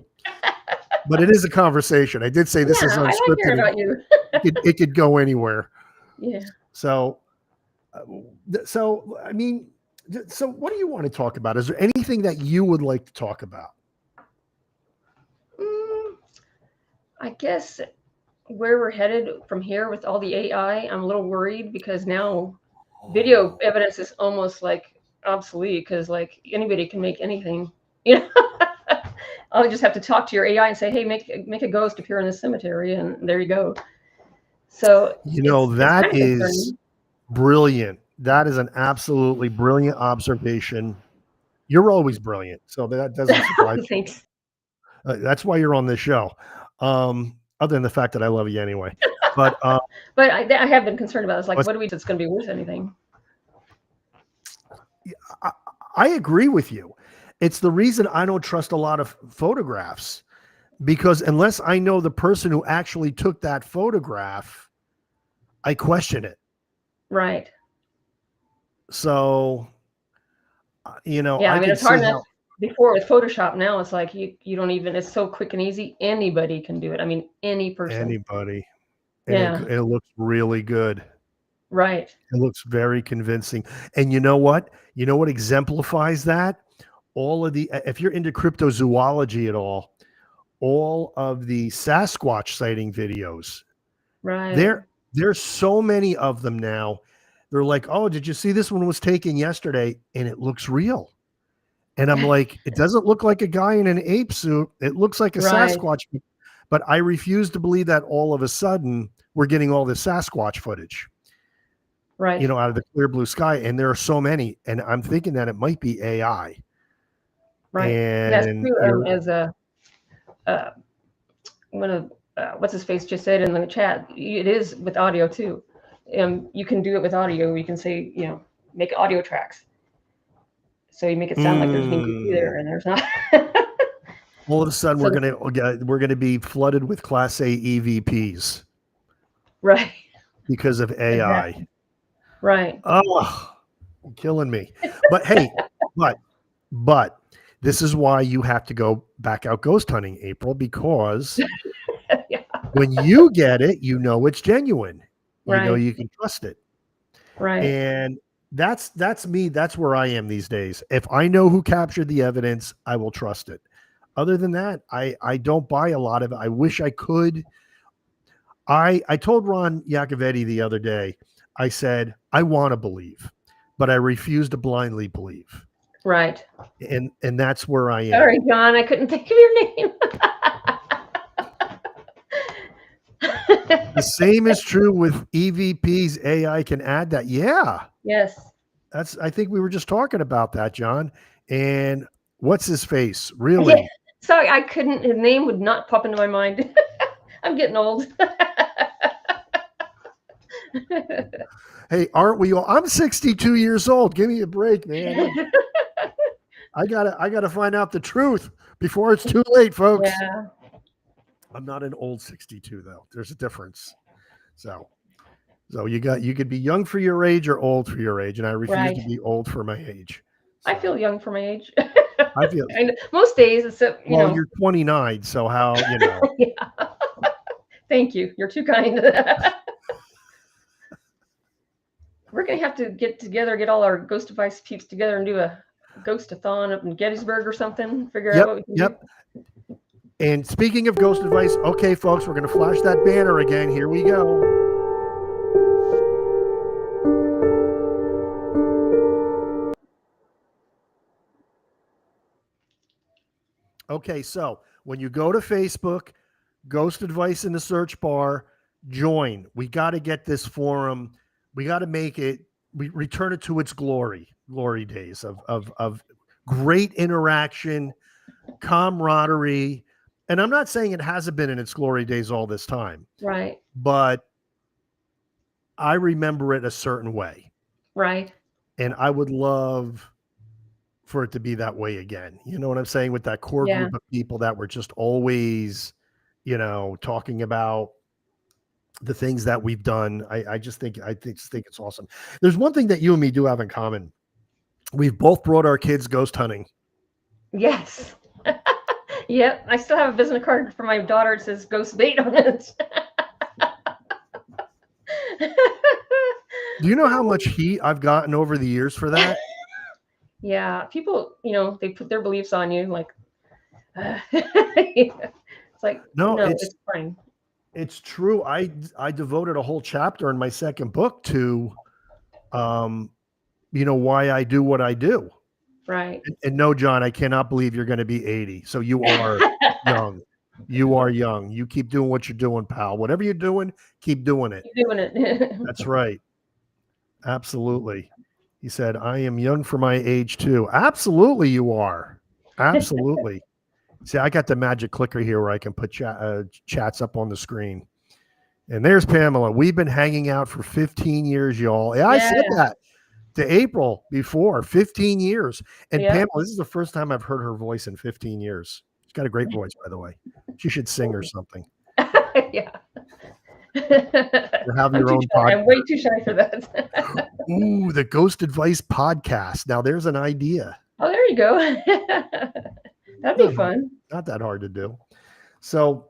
But it is a conversation. I did say this is unscripted. I like hearing about you. it could go anywhere. Yeah. So I mean, so what do you want to talk about? Is there anything that you would like to talk about? I guess where we're headed from here with all the AI, I'm a little worried because now video evidence is almost like obsolete, because like anybody can make anything. I'll just have to talk to your AI and say, "Hey, make a ghost appear in the cemetery," and there you go. So that is brilliant. That is an absolutely brilliant observation. You're always brilliant, so that doesn't surprise me. Thanks. That's why you're on this show. Other than the fact that I love you anyway. But I have been concerned about this. Like, what do we do that's going to be worth anything? I agree with you. It's the reason I don't trust a lot of photographs, because unless I know the person who actually took that photograph, I question it. Right. So, yeah, I mean, it's hard enough before with Photoshop. Now it's like you don't even, it's so quick and easy. Anybody can do it. I mean, any person. Anybody. And it looks really good. Right. It looks very convincing. And you know what? You know what exemplifies that? If you're into cryptozoology at all of the Sasquatch sighting videos, right? There's so many of them now. They're like, "Oh, did you see this one was taken yesterday?" And it looks real. And I'm like, it doesn't look like a guy in an ape suit. It looks like a Sasquatch. But I refuse to believe that all of a sudden we're getting all this Sasquatch footage. Right. Out of the clear blue sky. And there are so many. And I'm thinking that it might be AI. Right. And that's true. As one of what's his face just said in the chat, it is with audio too. You can do it with audio. You can say, make audio tracks. So you make it sound like there's an EVP there, and there's not. All of a sudden, So, we're gonna be flooded with Class A EVPs right. because of AI. Exactly. Right. Oh, killing me. But hey, but this is why you have to go back out ghost hunting, April, because Yeah. when you get it, you know it's genuine. You know Right. you can trust it. Right. And that's me. That's where I am these days. If I know who captured the evidence, I will trust it. Other than that, I don't buy a lot of it. I wish I could. I told Ron Iacovetti the other day, I said, I want to believe, but I refuse to blindly believe. Right. And that's where I am. Sorry, John, I couldn't think of your name. The same is true with EVPs. AI can add that. Yeah. Yes. I think we were just talking about that, John. And what's his face? Yeah. Really? Sorry, I couldn't. His name would not pop into my mind. I'm getting old. Hey, aren't we all? I'm 62 years old. Give me a break, man. I gotta find out the truth before it's too late, folks. Yeah. I'm not an old 62 though. There's a difference. So you could be young for your age or old for your age, and I refuse Right. to be old for my age. So, I feel young for my age. I feel And most days, except well, you're 29, so how Yeah. Thank you. You're too kind. We're gonna have to get together, get all our Ghost Device peeps together, and do a ghost-a-thon up in Gettysburg or something. Figure out what we can do. And speaking of Ghost Advice, okay, folks, we're gonna flash that banner again. Here we go. Okay, so when you go to Facebook, Ghost Advice in the search bar, join. We got to get this forum. We got to make it. We return it to its glory days of great interaction, camaraderie. And I'm not saying it hasn't been in its glory days all this time, Right. but I remember it a certain way. Right. And I would love for it to be that way again. You know what I'm saying? With that core Yeah. group of people that were just always, talking about the things that we've done. I just think it's awesome. There's one thing that you and me do have in common. We've both brought our kids ghost hunting. Yes. Yep. I still have a business card for my daughter. It says Ghost Bait on it. Do you know how much heat I've gotten over the years for that? Yeah. People, they put their beliefs on you. Like, it's like, No, it's fine. It's true. I devoted a whole chapter in my second book to, why I do what I do. Right. And no, John, I cannot believe you're going to be 80. So you are young. You are young. You keep doing what you're doing, pal. Whatever you're doing, keep doing it. Keep doing it. That's right. Absolutely. He said, I am young for my age too. Absolutely, you are. Absolutely. See, I got the magic clicker here where I can put chats up on the screen. And there's Pamela. We've been hanging out for 15 years, y'all. Yeah, I said that to April before, 15 years. And Pamela, this is the first time I've heard her voice in 15 years. She's got a great voice, by the way. She should sing or something. Yeah. Or have your own podcast. I'm way too shy for that. Ooh, the Ghost Advice podcast. Now there's an idea. Oh, there you go. That'd be fun. Not that hard to do. So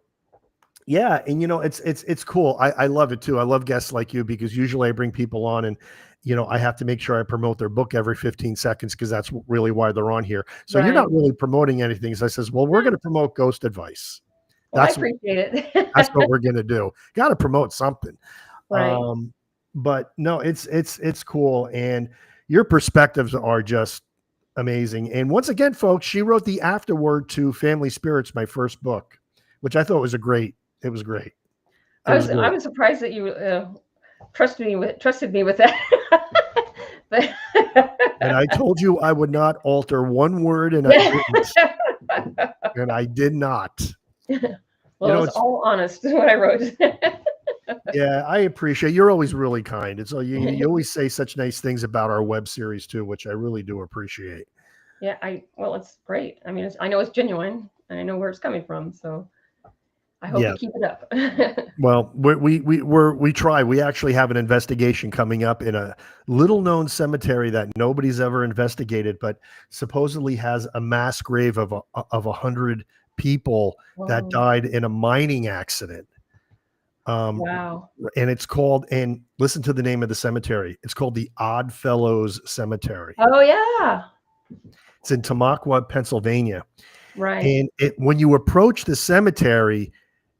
yeah, and it's cool. I love it too. I love guests like you because usually I bring people on and I have to make sure I promote their book every 15 seconds because that's really why they're on here. So You're not really promoting anything. So I says, well, we're going to promote Ghost Advice. Well, I appreciate it. That's what we're going to do. Got to promote something. Right. But no, it's cool. And your perspectives are just amazing. And once again, folks, she wrote the afterword to Family Spirits, my first book, which I thought was great. I was surprised that you trusted me with that. And I told you I would not alter one word, and I didn't. And I did not. Well, it's all honest what I wrote. Yeah, I appreciate. You're always really kind. It's you always say such nice things about our web series too, which I really do appreciate. Yeah, well, it's great. I mean, I know it's genuine, and I know where it's coming from, so I hope Yeah. you keep it up. Well, we try. We actually have an investigation coming up in a little known cemetery that nobody's ever investigated, but supposedly has a mass grave of 100 people that Whoa. died in a mining accident. Um, Wow. and it's called, and listen to the name of the cemetery. It's called the Odd Fellows Cemetery. Oh yeah. It's in Tamaqua, Pennsylvania. Right. And when you approach the cemetery,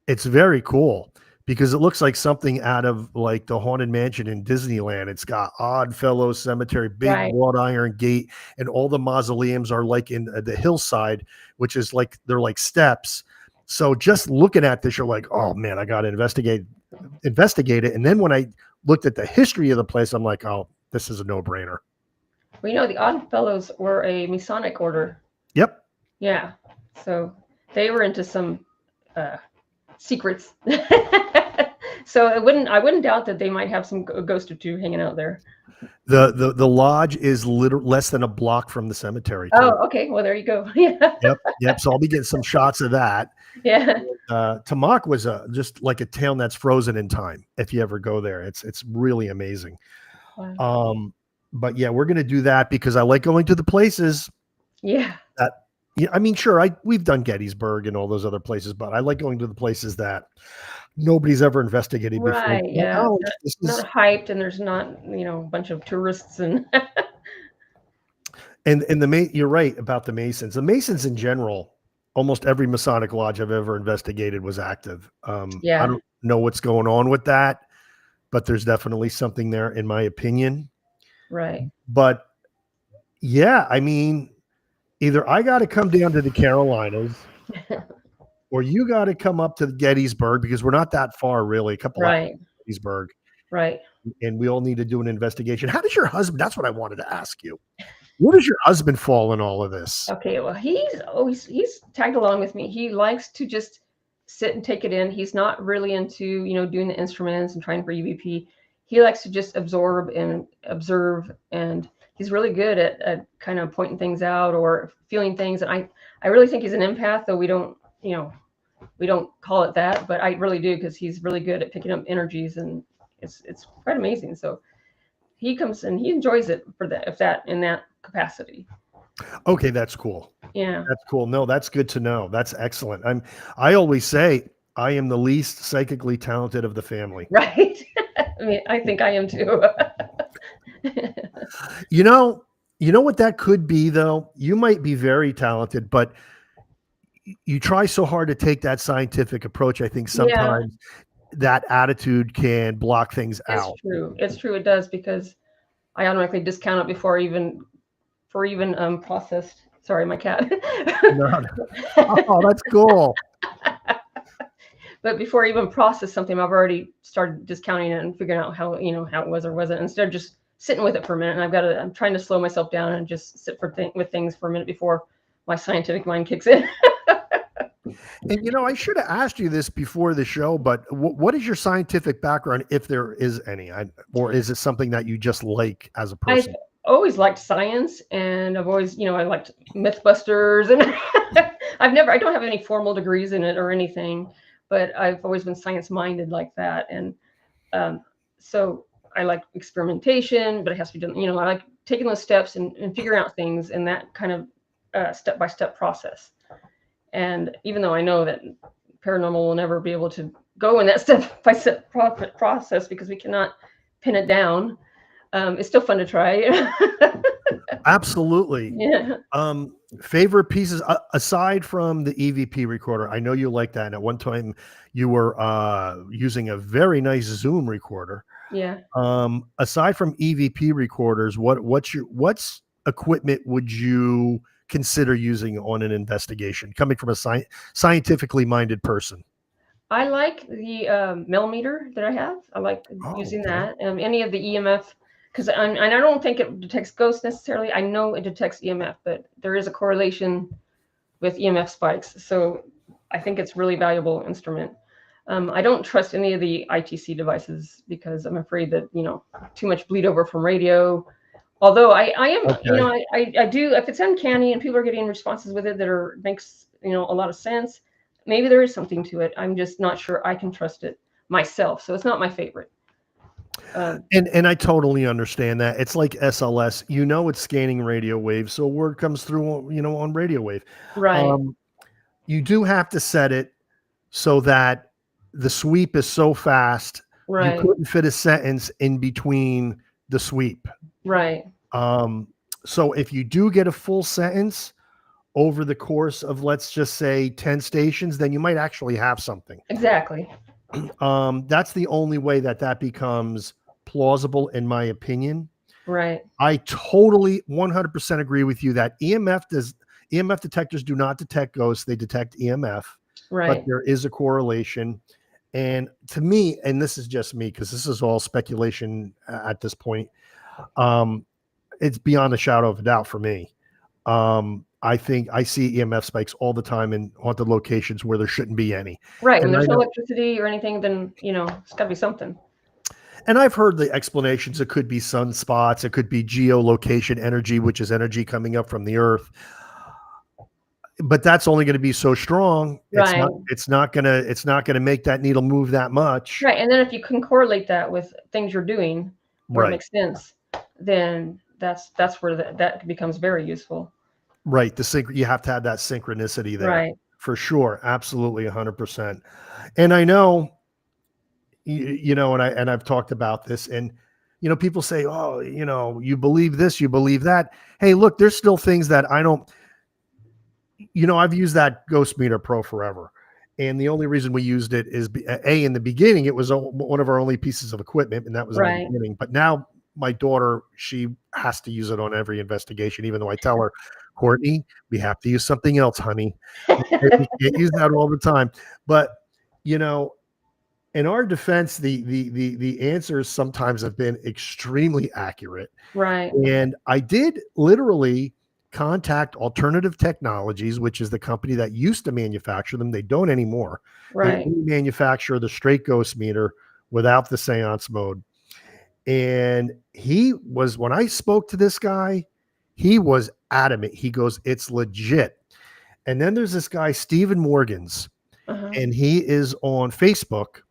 it's very cool because it looks like something out of like the Haunted Mansion in Disneyland. It's got Odd Fellows Cemetery, big Right. wrought iron gate, and all the mausoleums are like in the hillside, which is like they're like steps. So just looking at this, you're like, oh man, I got to investigate it. And then when I looked at the history of the place, I'm like, oh, this is a no brainer. Well, the Odd Fellows were a Masonic order. Yep. Yeah. So they were into some secrets. So I wouldn't doubt that they might have some ghost or two hanging out there. The lodge is less than a block from the cemetery too. Oh, okay. Well, there you go. Yeah. Yep. So I'll be getting some shots of that. Yeah. Tamaq was just like a town that's frozen in time. If you ever go there, it's really amazing. Wow. But yeah, we're gonna do that because I like going to the places Yeah. that. Yeah, I mean, sure, we've done Gettysburg and all those other places, but I like going to the places that nobody's ever investigated before. Right. Yeah. Oh, It's not hyped, and there's not a bunch of tourists and. and you're right about the Masons. The Masons in general, almost every Masonic lodge I've ever investigated was active. Yeah. I don't know what's going on with that, but there's definitely something there, in my opinion. Right. But yeah, I mean, either I got to come down to the Carolinas or you got to come up to Gettysburg because we're not that far, really. A couple Right. hours to Gettysburg. Right. And we all need to do an investigation. How does your husband? That's what I wanted to ask you. Where does your husband fall in all of this? Okay. Well, he's tagged along with me. He likes to just sit and take it in. He's not really into doing the instruments and trying for EVP. He likes to just absorb and observe, and he's really good at kind of pointing things out or feeling things. And I really think he's an empath, though we don't call it that, but I really do, because he's really good at picking up energies, and it's quite amazing. So he comes and he enjoys it in that capacity. Okay, that's cool. Yeah, that's cool. No, that's good to know. That's excellent. I always say I am the least psychically talented of the family. Right. I mean, I think I am too. You know what that could be, though? You might be very talented, but you try so hard to take that scientific approach. I think sometimes that attitude can block things out. It's true. It does, because I automatically discount it before even processed. Sorry, my cat. No. Oh, that's cool. But before I even process something, I've already started discounting it and figuring out how it was or wasn't, instead of just sitting with it for a minute. And I'm trying to slow myself down and just sit with things for a minute before my scientific mind kicks in. And I should have asked you this before the show, but what is your scientific background, if there is any, or is it something that you just like as a person? I've always liked science, and I've always, I liked Mythbusters, and I don't have any formal degrees in it or anything, but I've always been science minded like that. And so I like experimentation, but it has to be done, I like taking those steps and figuring out things in that kind of step-by-step process. And even though I know that paranormal will never be able to go in that step-by-step process because we cannot pin it down, it's still fun to try. Absolutely. Yeah. Favorite pieces aside from the EVP recorder? I know you like that. And at one time you were using a very nice Zoom recorder. Yeah. Aside from EVP recorders, what's equipment would you consider using on an investigation, coming from a scientifically minded person? I like the millimeter that I have. I like using that. Any of the EMF, because I don't think it detects ghosts necessarily. I know it detects EMF, but there is a correlation with EMF spikes. So I think it's a really valuable instrument. I don't trust any of the ITC devices because I'm afraid that too much bleed over from radio, Although I am, Okay. I do, if it's uncanny and people are getting responses with it that makes, a lot of sense, maybe there is something to it. I'm just not sure I can trust it myself. So it's not my favorite. And I totally understand that. It's like SLS. It's scanning radio waves, so word comes through, on radio wave. Right, Um, you do have to set it so that the sweep is so fast you right, couldn't fit a sentence in between the sweep. right. Um, so if you do get a full sentence over the course of, let's just say, 10 stations, then you might actually have something. Exactly. That's the only way that becomes plausible, in my opinion. Right, I totally 100% agree with you that EMF detectors do not detect ghosts, they detect EMF, but right, there is a correlation. And to me, and this is just me because this is all speculation at this point, um, it's beyond a shadow of a doubt for me. I think I see EMF spikes all the time in haunted locations where there shouldn't be any. right. When And I there's no know, electricity or anything, then it's got to be something. and I've heard the explanations. It could be sunspots, it could be geolocation energy, which is energy coming up from the earth. But that's only going to be so strong. It's Right, not, it's not going to make that needle move that much. right. And then if you can correlate that with things you're doing, where it Right. makes sense, then that's where that becomes very useful. Right. You have to have that synchronicity there Right, for sure. Absolutely 100%. And I know, and I've talked about this, and people say, oh, you believe this, you believe that. Hey, look, there's still things that I don't, I've used that Ghost Meter Pro forever. And the only reason we used it is in the beginning, it was one of our only pieces of equipment, and that was in the right. beginning. But now my daughter, she has to use it on every investigation, even though I tell her, Courtney, we have to use something else, honey. We can't use that all the time. But, you know, in our defense, the answers sometimes have been extremely accurate. Right, And I did literally contact Alternative Technologies, which is the company that used to manufacture them. They don't anymore. They right. only manufacture the straight ghost meter without the seance mode. And when I spoke to this guy, he was adamant. He goes, it's legit. And then there's this guy, Stephen Morgans, Uh-huh, and he is on Facebook,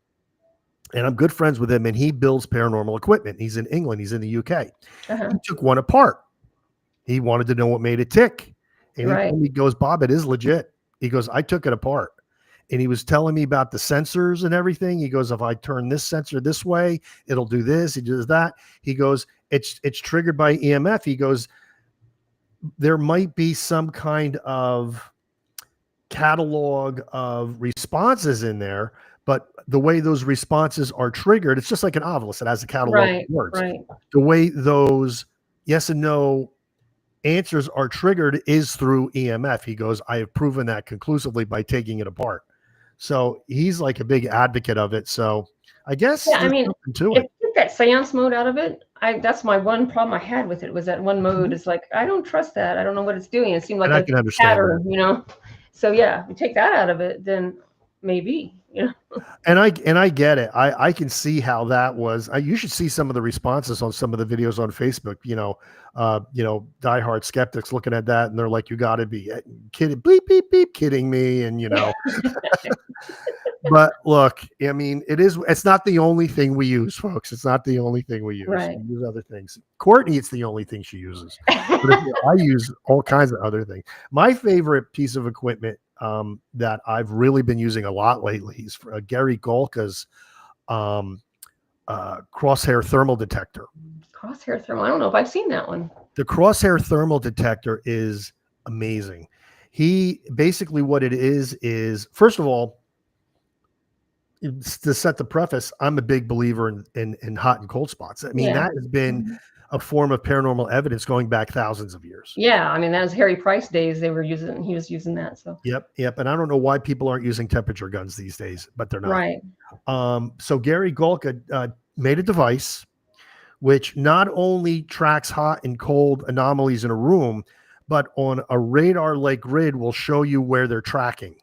and I'm good friends with him, and he builds paranormal equipment. He's in England. He's in the UK. uh-huh. He took one apart. He wanted to know what made it tick. And he Right, told me, he goes, Bob, it is legit. He goes, I took it apart. And he was telling me about the sensors and everything. He goes, if I turn this sensor this way, it'll do this. He does that. He goes, it's triggered by EMF. He goes, there might be some kind of catalog of responses in there, but the way those responses are triggered, it's just like an obelisk. It has a catalog of right, words. right, The way those yes and no answers are triggered is through EMF. He goes, I have proven that conclusively by taking it apart. So he's like a big advocate of it. So I guess yeah. I there's mean, something to if it. you get that seance mode out of it, that's my one problem I had with it, was that one mode. Mhm. Is like, I don't trust that. I don't know what it's doing. It seemed like And I a can understand that. pattern. So yeah, if you take that out of it, then maybe. And I get it. I can see how that was. You should see some of the responses on some of the videos on Facebook. Diehard skeptics looking at that, and they're like, "You got to be kidding, beep beep beep, kidding me." And but look, I mean, it's not the only thing we use, folks. It's not the only thing we use. Right. We use other things. Courtney, it's the only thing she uses. But I use all kinds of other things. My favorite piece of equipment that I've really been using a lot lately is for Gary Golka's um, crosshair thermal detector. Crosshair thermal. I don't know if I've seen that one. The crosshair thermal detector is amazing. He basically, what it is first of all, to set the preface, I'm a big believer in hot and cold spots. I mean, Yeah. that has been Mhm. a form of paranormal evidence going back thousands of years. Yeah. I mean, that was Harry Price days. He was using that. So Yep. And I don't know why people aren't using temperature guns these days, but they're not. right. So Gary Golka made a device which not only tracks hot and cold anomalies in a room, but on a radar-like grid will show you where they're tracking.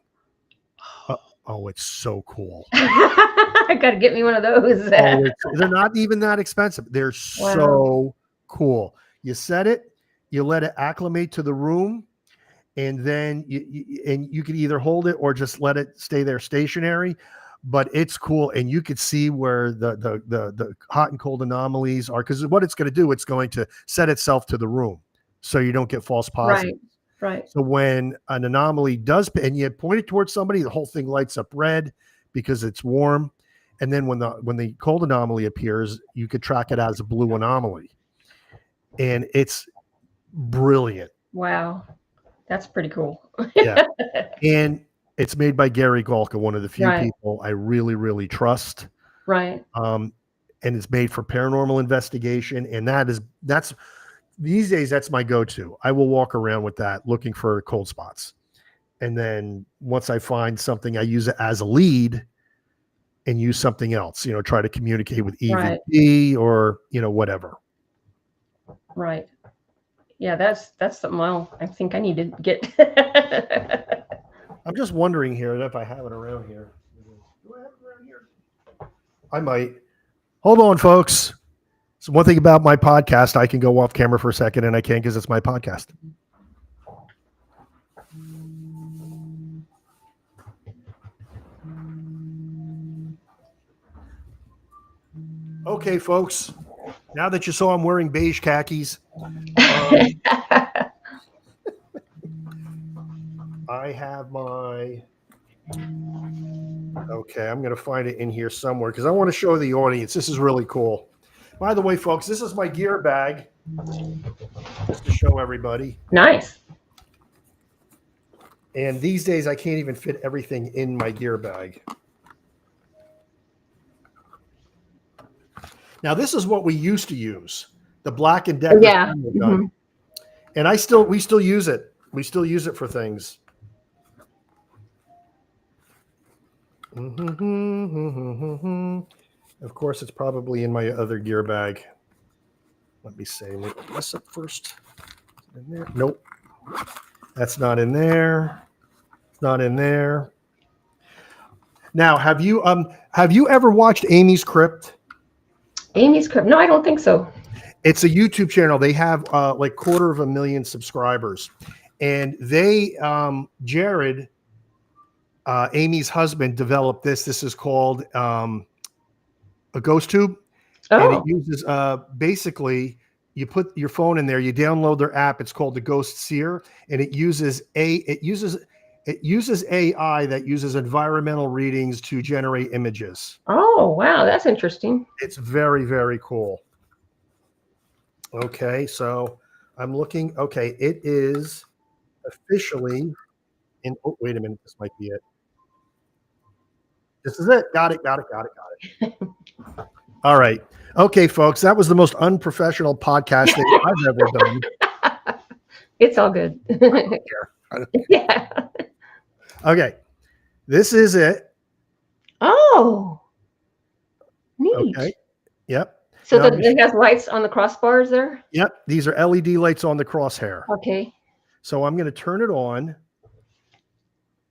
Oh, it's so cool. I got to get me one of those. They're not even that expensive. They're Wow. so cool. You set it, you let it acclimate to the room, and then you can either hold it or just let it stay there stationary. But it's cool, and you could see where the hot and cold anomalies are, because what it's going to do, it's going to set itself to the room, so you don't get false positives. Right. So when an anomaly does, and you point it towards somebody, the whole thing lights up red because it's warm. And then when the cold anomaly appears, you could track it as a blue anomaly, and it's brilliant. Wow, that's pretty cool. Yeah, and it's made by Gary Golka, one of the few Right. people I really, really trust. Right. And it's made for paranormal investigation, and that's these days that's my go-to. I will walk around with that looking for cold spots, and then once I find something, I use it as a lead and use something else. Try to communicate with EVP or whatever. Right. Yeah, that's something I think I need to get. I'm just wondering here if I have it around here. Do I have it around here? I might. Hold on, folks. So one thing about my podcast, I can go off camera for a second, and I can't because it's my podcast. Okay, folks. Now that you saw I'm wearing beige khakis, I have my. Okay, I'm going to find it in here somewhere because I want to show the audience. This is really cool. By the way, folks, this is my gear bag, just to show everybody. Nice. And these days, I can't even fit everything in my gear bag. Now, this is what we used to use, the Black & Decker thermal gun. And we still use it. We still use it for things. Of course, it's probably in my other gear bag. Let me see. Let me put this up first. Is it in there? Nope. That's not in there. It's not in there. Now, have you ever watched Amy's Crypt? Amy's Crypt? No, I don't think so. It's a YouTube channel. They have like 250,000 subscribers, and they Jared, Amy's husband, developed this. This is called a ghost tube, and it uses basically you put your phone in there, you download their app. It's called the Ghost Seer, and it uses AI that uses environmental readings to generate images. Oh, wow, that's interesting. It's very, very cool. Okay, so I'm looking. Okay, it is officially in. Oh, wait a minute. This might be it. This is it. Got it. All right. Okay, folks, that was the most unprofessional podcast that I've ever done. It's all good. I don't care. Yeah. Okay, this is it. Oh, neat. Okay. Yep. So it has lights on the crossbars there? Yep. These are LED lights on the crosshair. Okay. So I'm going to turn it on.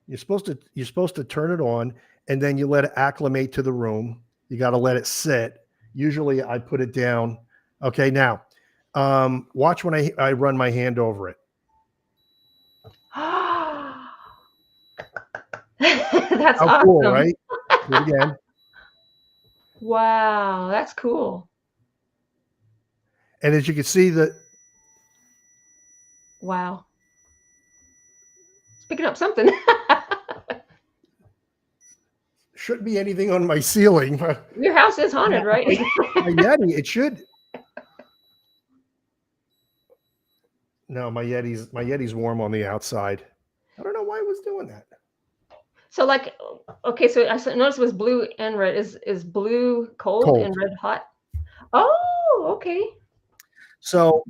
You're supposed to turn it on, and then you let it acclimate to the room. You got to let it sit. Usually I put it down. Okay. Now, watch when I run my hand over it. That's How awesome. Cool, right? Do it again. Wow, that's cool. And as you can see, wow, it's picking up something. shouldn't be anything on my ceiling. Your house is haunted, right? My Yeti, it should. No, my Yeti's warm on the outside. I don't know why it was doing that. So okay, so I noticed it was blue and red. Is blue cold and red hot? Oh, okay. So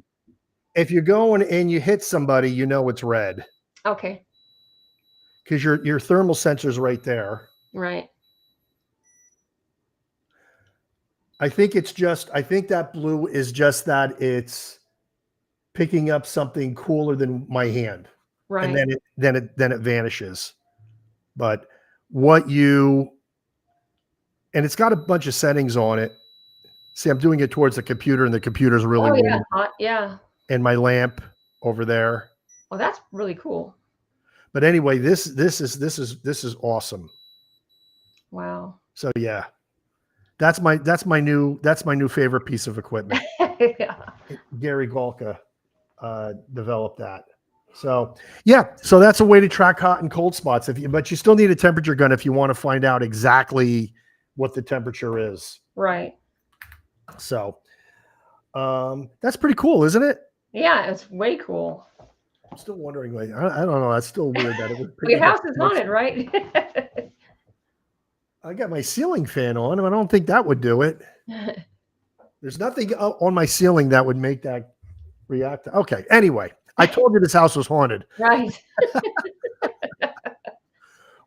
if you're going and you hit somebody, you know it's red. Okay. Because your thermal sensor's right there. Right. I think that blue is just that it's picking up something cooler than my hand. Right. And then it vanishes. But and it's got a bunch of settings on it. See, I'm doing it towards the computer, and the computer's really hot. Yeah. and my lamp over there. Well, that's really cool. But anyway, this is awesome. Wow. So yeah, that's my new favorite piece of equipment. Yeah. Gary Golka developed that. So yeah, so that's a way to track hot and cold spots. But you still need a temperature gun if you want to find out exactly what the temperature is. Right. So that's pretty cool, isn't it? Yeah, it's way cool. I'm still wondering, like, I don't know. That's still weird that it would. Your house is haunted, right? I got my ceiling fan on, and I don't think that would do it. There's nothing on my ceiling that would make that react. Okay. Anyway, I told you this house was haunted. Right.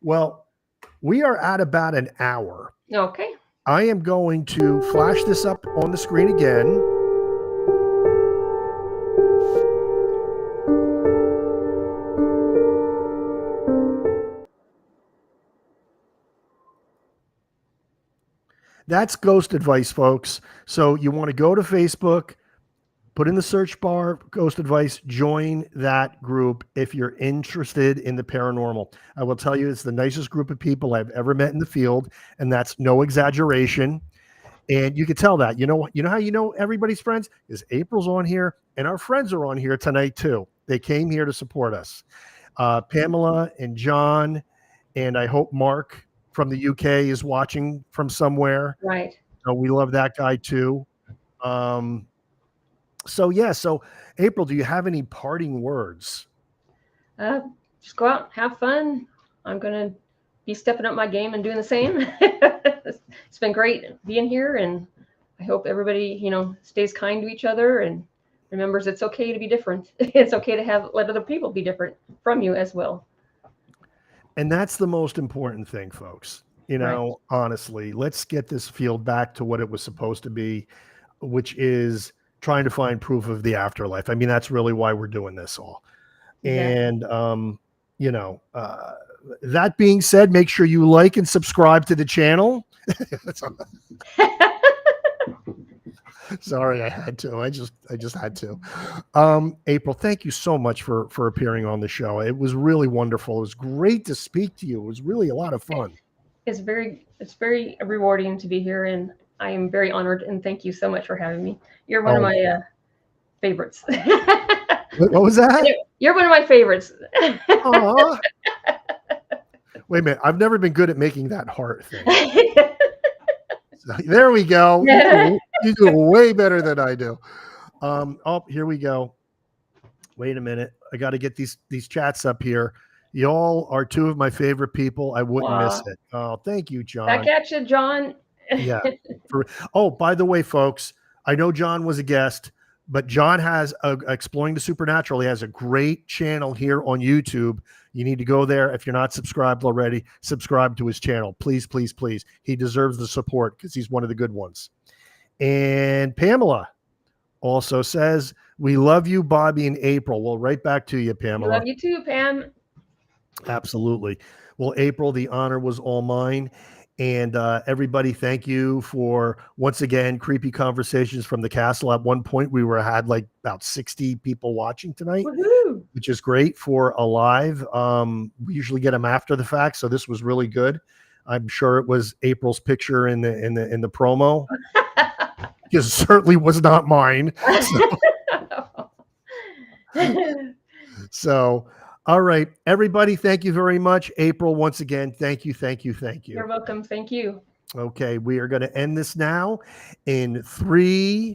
Well, we are at about an hour. Okay. I am going to flash this up on the screen again. That's Ghost Advice, folks. So you want to go to Facebook, put in the search bar, Ghost Advice, join that group if you're interested in the paranormal. I will tell you, it's the nicest group of people I've ever met in the field, and that's no exaggeration. And you can tell that. You know how you know everybody's friends? Is April's on here, and our friends are on here tonight too. They came here to support us. Pamela and John, and I hope Mark from the UK is watching from somewhere. Right. So we love that guy too. So yeah, so April, do you have any parting words? Just go out, have fun. I'm gonna be stepping up my game and doing the same. It's been great being here, and I hope everybody, stays kind to each other and remembers it's okay to be different. It's okay to let other people be different from you as well. And that's the most important thing, folks. Right. Honestly, let's get this field back to what it was supposed to be, which is trying to find proof of the afterlife. I mean, that's really why we're doing this all. Exactly. And, that being said, make sure you like and subscribe to the channel. Sorry, I had to. I just had to. April, thank you so much for appearing on the show. It was really wonderful. It was great to speak to you. It was really a lot of fun. It's very rewarding to be here, and I am very honored, and thank you so much for having me. You're one of my favorites. What was that? You're one of my favorites. Aww. Wait a minute. I've never been good at making that heart thing. So, there we go. You do way better than I do. Oh, here we go. Wait a minute. I got to get these chats up here. Y'all are two of my favorite people. I wouldn't miss it. Oh, thank you, John. Back at you, John. Yeah. By the way, folks, I know John was a guest, but John has Exploring the Supernatural. He has a great channel here on YouTube. You need to go there. If you're not subscribed already, subscribe to his channel. Please, please, please. He deserves the support because he's one of the good ones. And Pamela also says, we love you, Bobby and April. Well, right back to you, Pamela. We love you too, Pam. Absolutely. Well, April, the honor was all mine. And everybody, thank you for, once again, Creepy Conversations from the Castle. At one point, we had like about 60 people watching tonight, Woohoo! Which is great for a live. We usually get them after the fact, so this was really good. I'm sure it was April's picture in the promo, because it certainly was not mine. So all right, everybody, thank you very much. April, once again, thank you. You're welcome. Thank you. Okay, we are going to end this now in 3,